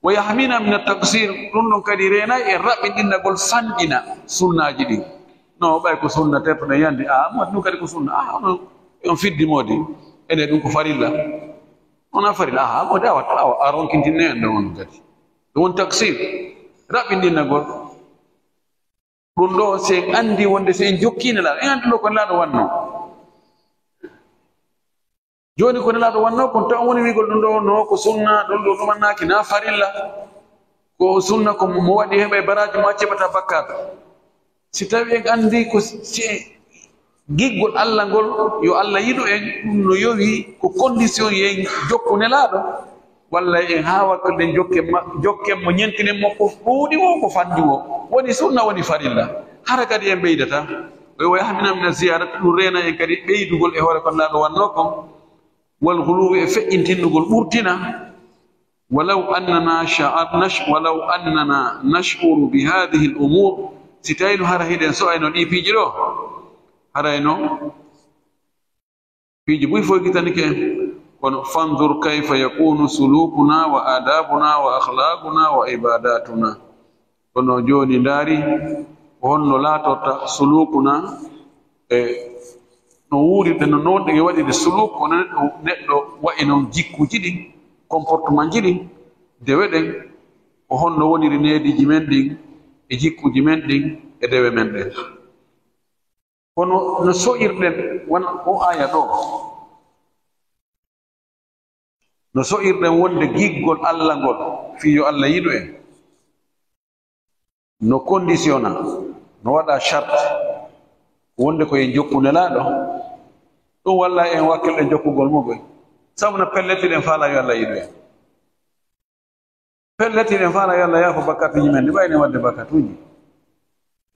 wa yahmina min at-taqsir ɗum ɗon kadi reenay en raɓɓiɗinnagol sanɗina sunnaji ɗin non ɓay ko sunna tertoɗe yande modi ɗum kadi ko sunna on fiddimode ene ɗum ko farilla wona farilla modi a watta a ronkintinne en ɗon on kadi ɗum won taksir raɓɓiɗinnagol ɗum ɗo si en anndi wonde si en jokkine laaɗo en anndi ɗo ko nelaaɗo wanno jooni ko nelaaɗo wanno kon taw woni wigol ɗum ɗo no ko sunna ɗon ɗo ɗumannaaki na farilla ko sunna ko mo waɗi heɓa e baraji mo acceɓata bakkata si tawi en anndi ko si giggol Allah ngol yo Allah yiɗu en ɗum no yowi ko condition yen jokku nelaɗo walla en hawa ko den jokken mo ñentinen mo ko ɗuuɗi o ko fandi o woni sunna woni farilla hara kadi en ɓeydata o yahmina mina ziyarat ɗum rena en kadi ɓeydugol e hoore kon laaɗo wanno kon wal huluwi e feƴƴintinnugol ɓurtina ولو أننا نشعر بهذه الأمور ستاين هرهيدن سؤال دي بيجرو هراينو بيجي بوي فوق تانيك فانظر كيف يكون سلوكنا وآدابنا وأخلاقنا وعباداتنا kono joni ndari honno latorta sulukuna no wuuride no nonɗe e waɗide suluk kono neɗɗo wayi noon jikkuji ɗin comportement ji ɗin dewe ɗen ko honno woniri neediji men ɗin e jikkuji men ɗin e dewe men ɗen kono no so'irɗen wona o aya ɗo no so'irɗen wonde giggol Allah ngol fiyo Allah yiɗu en no conditionna no waɗa charte wonde koye jokku nelaɗo ɗum walla en wakkilɗe jokkugol mugoy sabu no pelletiɗen faala yo Allah yiɗu en pelletiɗen faala yo Allah yaafo bakkatuji men ɗi ɓayne wadde bakkatuji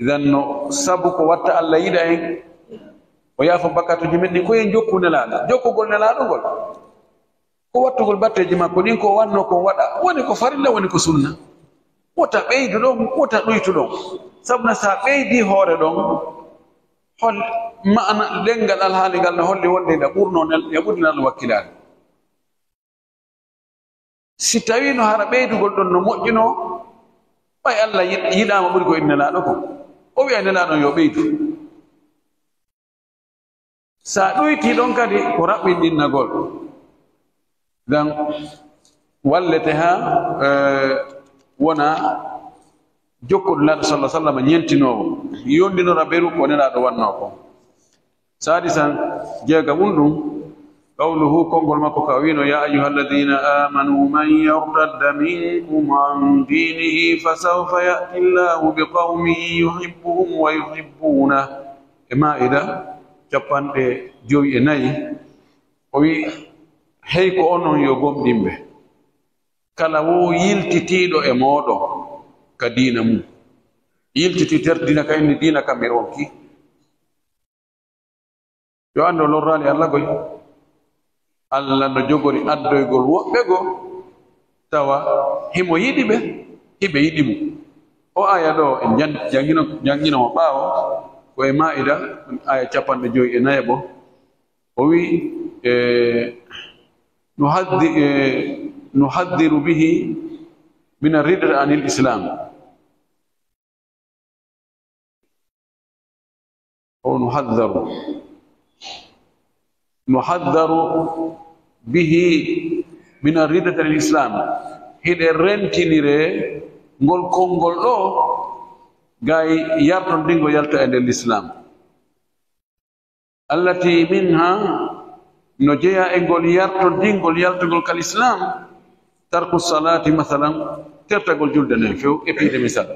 idan no sabu ko watta Allah yiɗa en o yaafo bakkatuji men ɗi koye jokku nelaɗo jokkugol nelaɗo ngol ko wattugol batteji makko ɗin ko wanno kon waɗa woni ko farilla woni ko sunna wota ɓeydu ɗon wota ɗoytu ɗon sabuna sa ɓeydi hoore ɗon hol maana lengal alhaali ngal no holli wonde nde ɓurno e ɓurdinal wakkilare si tawi no hara ɓeydugol ɗon no moƴƴino ɓay Allah yiɗama ɓuri ko innelaɗo ko o wiya nelaɗon yo ɓeydu sa ɗoyti ɗon kadi ko raɓɓinɗinnagol dan wallete ha wona jokkuɗo nelaɗo sallah sallam ñentinowo yondinora beru ko nelaɗo wanno ko sadisan jeega mum ɗum qawluhu konngol makko ka wino ya ayuha alladina amanu man yartadda minkum an dinihi fasawfa yati llahu biqawmin yuhibbuhum wa yuhibbuna e maida capanɗe 5 o wi hey ko onon yo gomɗimɓe kala wo yiltitiɗo e moɗon ka diina mum yiltiti terdina ka inni diina kam mi ronki yo anndo lorrali Allah goy Allah no jogori addoygol woɓɓe go tawa himo yiɗi ɓe hiɓe yiɗi mum o aya ɗo en janginomo ɓaawo ko e maida aya 54 bo o wi نحذر به من الردة عن الإسلام أو نحذر به من الردة عن الإسلام هذا رنتينيري ngol kongol ɗo gay yarton dingo yalta e nder l'islam allati minha no jeya e ngol yarton dingol yaltugol kal islam tarku salati masalan tertagol julde nden few epiide misal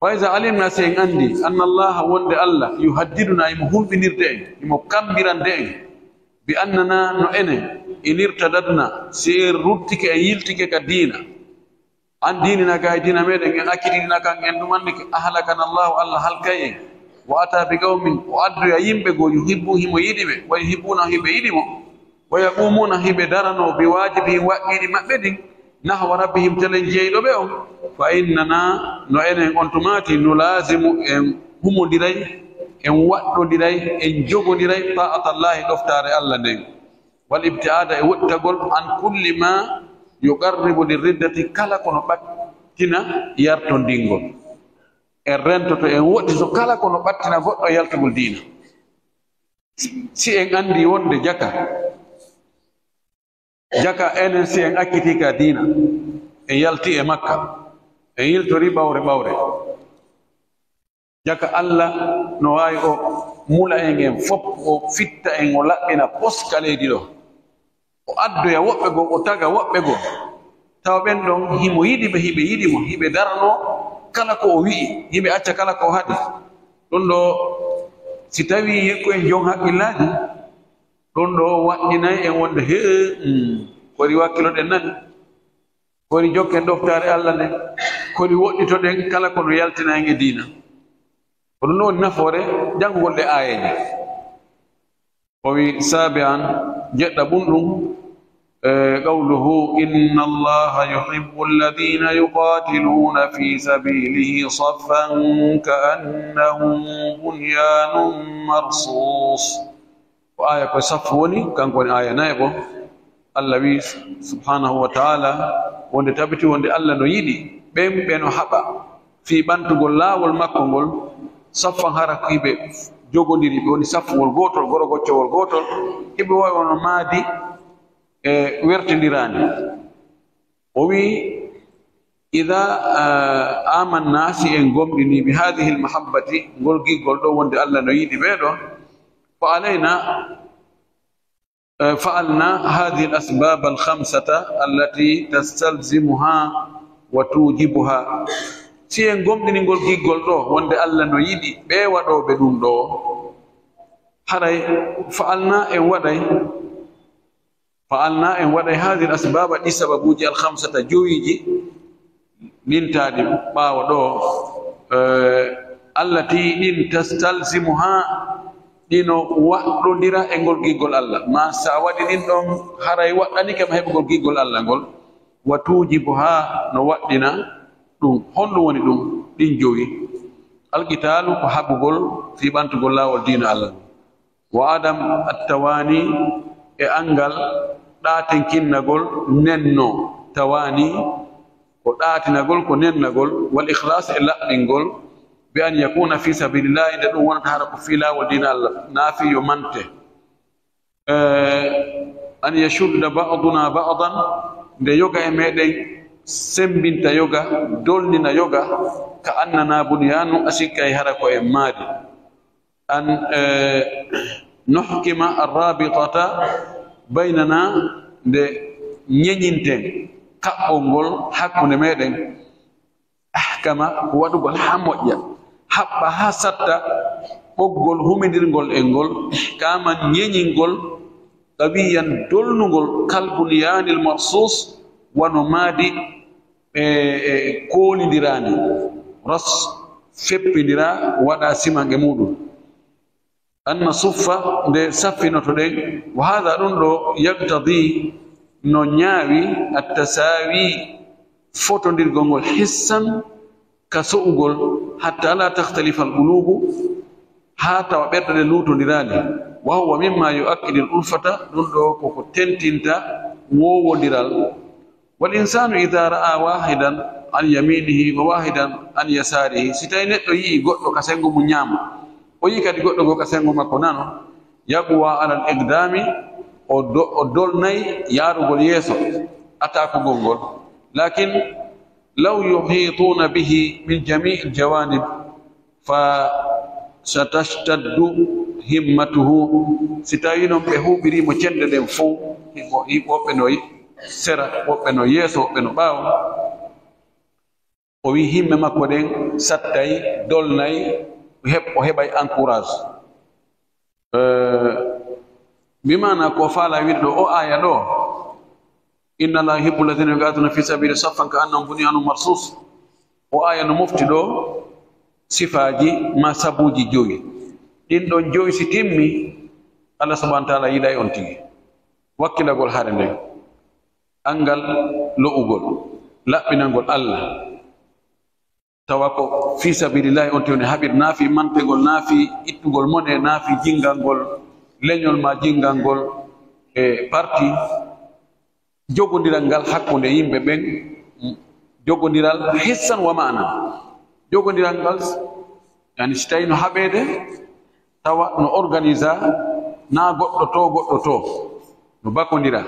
wa iza alimna se en andi anna allaha wonde Allah yuhaddiduna imo hulɓinirde en imo kambirande en bi annana no enen inirtadadna se ruttike en yiltike ka diina an diinina ka e diina meɗen en akkitidina kan en ɗumannike ahlakana allahu Allah halkay en wa ata bi qawmin o addoya yimɓe goo yuhibbu himo yiɗi ɓe wa yuhibbuna hiɓe yiɗi mo wa yaqumuna hiɓe darano bi wajibihim waɗɗiɗi maɓɓe ɗin nahwa rabbihim telen jeyɗo ɓe on fa innana no enen on tumati nulazimu en humodiray en waɗɗodiray en jogodiray ta'atallahi ɗoftare Allah nden wal ibtiada e woɗtagol an kulli ma yuqarribu lirriddati kala kono ɓattina yartondingol en rentoto en woɗɗito kala kono ɓattina goɗɗo yaltugol diina si en andi wonde jaka enen si en akkitika diina en yalti e makka en yiltori ɓawre jaka Allah no wawi o mula en fof o fitta en o laɓɓina poska leydi ɗo o addoya woɓɓe goo o taga woɓɓe goo tawa ɓen ɗon himo yiɗi ɓe hiɓe yiɗi mo hiɓe darano kala ko o wi'i hiɓe acca kala ko haɗi ɗum ɗo si tawi ko en jon haqqillaji ɗon ɗo waɗɗinayi en wonde he kori wakkiloɗen nani kori jokken ɗoftare Allah nde kori woɗɗitoɗen kala kono yaltina en e diina ko ɗum ɗon nafoore janngugol ɗe aayeji o wi saabi an jeɗɗa ɓumɗum qawluhu inna allaha yuhibbu alladina yuqatiluna fi sabilihi saffan ka annahum bunyanun marsus ko aya koye saffu woni kanko woni aya nayi bo Allah wi subhanahu wa taala wonde tabiti wonde Allah no yiɗi ɓen ɓe no haɓa fi ɓantugol laawol makko ngol saffan hara ko hiɓe jogodiri ɓe woni saffugol gotol goro goccowol gotol hiɓe wawi wono maadi e wertidirani o wi ida amanna si en gomɗini bi hadihi lmahabbati ngol giggol ɗo wonde Allah no yiɗi ɓeɗo fa alayna fa'alna hadihi al-asbab al-khamsata allati tastalzimuha wa tujibuha si en gomɗini ngol giggol ɗo wonde Allah no yiɗi ɓe waɗoɓe ɗum ɗo haray fa'alna en waɗay hadihi al-asbaba ɗi sababuji al-khamsata joyiji nintaɗi ɓaawa ɗo allati ɗin tastalzimuha ɗino waɗɗodira e ngol giggol Allah ma sa waɗi ɗin ɗon haray waɗɗani kam heɓugol giggol Allah ngol wa tujibuha no waɗɗina ɗum honɗum woni ɗum ɗin joyi alqitalu ko haɓugol fi ɓantugol laawol diina Allah wa adam attawani e angal ɗaten kinnagol nenno tawani ko ɗatinagol ko nennagol wal ikhlas e laɓɓingol bi an yakuna fi sabilillahi nde ɗum wonata hara ko fi laawol diina Allah naafi yo mante an yashudda ba'duna ba'dan nde yoga e meɗen sembinta yoga dolnina yoga ka annana bunyanu asikka e hara ko en maadi an nuhkima arrabitata baynana nde ñeñinten kaɓɓol ngol hakkunde meɗen ahkama ko waɗugol ha moƴƴa haɓɓa ha satta ɓoggol humidirgol e ngol ihkaman ñeñingol qawiyan dolnugol kalbunyanil marsus wano maadi e koolidirani ras feppidira waɗa simange muɗum anna suffa nde saffinoto ɗen wa hada ɗum ɗo yaqtadi no ñaawi attasawi fotodirgol ngol hissan ka so'ugol hatta la takhtalifa alqulubu ha tawa ɓerɗe ɗe luutodirani wa huwa mimma yu'akkidu al-ulfata ɗum ɗo koko tentinta wowodiral wal insanu ida ra'a wahidan an yaminihi wa wahidan an yasarihi si tawi neɗɗo yii goɗɗo ka sengo mum ñaama o yii kadi goɗɗo go ka sengo makko nano yaqwa ala al-iqdami o dolnayi yaarugol yeeso atakugol ngol lakin law yuhituna bihi min jami'i al-jawanib fa satashtaddu himmatuhu si tawi noon ɓe huɓirimo cende ɗen fof woɓɓe no sera woɓɓe no yeeso woɓɓe no ɓaawo o wi himme makko ɗen sattay dolnayi o heɓay encourage bimana ko faala wiɗe ɗo o aya ɗo inna allaha yuhibbu alladhina yuqatiluna fi sabili saffan ka annahum bunyanun marsus o aya no mofti ɗo sifaji ma sabuji joyi ɗin ɗon joyi si timmi Allah subhanahu wa ta'ala yiɗay on tigi wakkilagol hare nden angal lo'ugol laɓɓinangol Allah tawa ko fi sabilillahi on tewne haɓir naafi mantegol naafi ittugol mone naafi jingal ngol leñol ma jingal ngol e parti jogodiral ngal hakkunde yimɓe ɓen jogodiral hissan wa mana jogodiral ngal yani si tawi no haɓede tawa no organisa na goɗɗo to no bakodira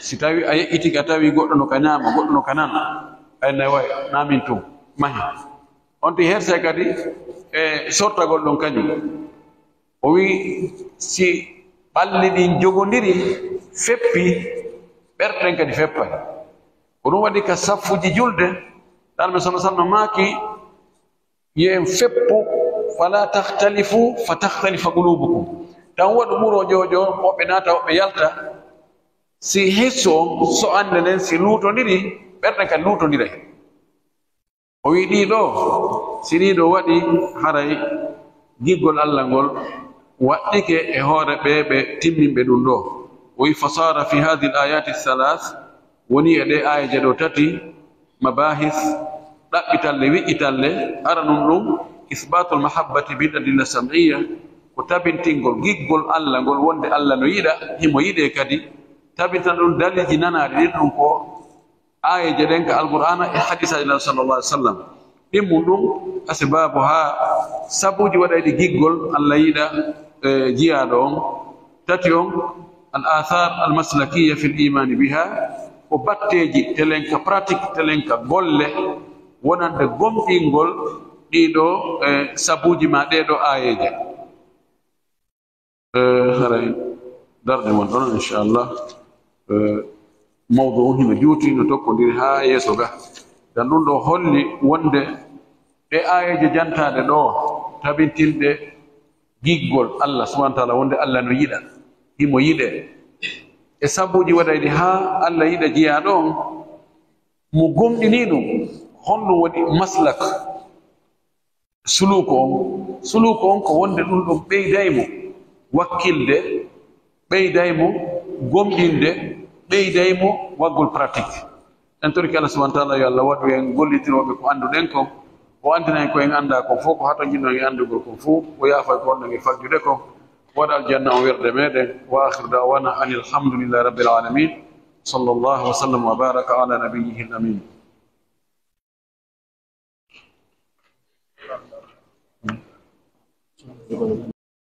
si tawi a yeƴƴiti a tawi goɗɗo no ka ñaama goɗɗo no ka nana aynayi way namin tum mahi on ti herse kadi e sortagol ɗon kañum o wi si ɓalli ɗin jogodiri feppi ɓerɗen kadi feppay ko ɗum waɗi ka saffuji julde ɗalɓe sono sanno maaki yen feppu fala takhtalifu fatakhtalifa qulubukum tan wadu muro jojo woɓe nata woɓe yalta si hesso so ande nden si luutodiri ɓerɗe kadi luutodiray o wi ɗiɗo si ɗiɗo waɗi haray giggol Allah ngol waɗɗike e hoore ɓe ɓe timminɓe ɗum ɗo o wi fasara fi hadi l ayati thalath woni e ɗe ayaje ɗo tati mabahis ɗaɓɓitalle wiƴƴitalle ara ɗum ɗum isbatul mahabbati bil adilla sam'iyya ko tabintingol giggol Allah ngol wonde Allah no yiɗa himo yiɗe kadi tabintan ɗum daliji nanaɗi ɗin ɗum ko ayaje ɗen ka alqur'ana e hadisaji nabi sallallahu alaihi wasallam ɗimmum ɗum asbabu ha sabuji waɗayɗi giggol Allah yiɗa jiyaɗo on tati on al athar al maslakiyya fil imani biha ko batteji telenka pratique telenka golle wonande gomɗingol ɗiɗo sabuji ma ɗeɗo ayeje haray darde mon ɗon inchallah mawdu himo juuti no tokkodiri ha yeeso ga dan ɗum ɗo holli wonde ɗe ayeje jantaɗe ɗo tabintinɗe giggol Allah subhanahu wa ta'ala wonde Allah no yiɗa himo yiɗe e sabuji waɗayɗi ha Allah yiɗa jiyaɗo on mo gomɗini ɗum honɗum waɗi maslak suluko on ko wonde ɗum ɗum ɓeydaymo wakkilde ɓeydaymo gomɗinde ɓeydaymo waggol pratique en torki Allah subhanahu wa ta'ala yo Allah waɗu en gollitiroɓe ko annduɗen kon o andina en ko en anda kon fof ko hato jinno en andugol kon fof o yaafa ko wonɗon e faggude kon waɗa aljanna o wirde meɗen wa akhiru da'wana ani alhamdulillahi rabbil alamin sallallahu wa sallam wa baraka ala nabiyyihi al amin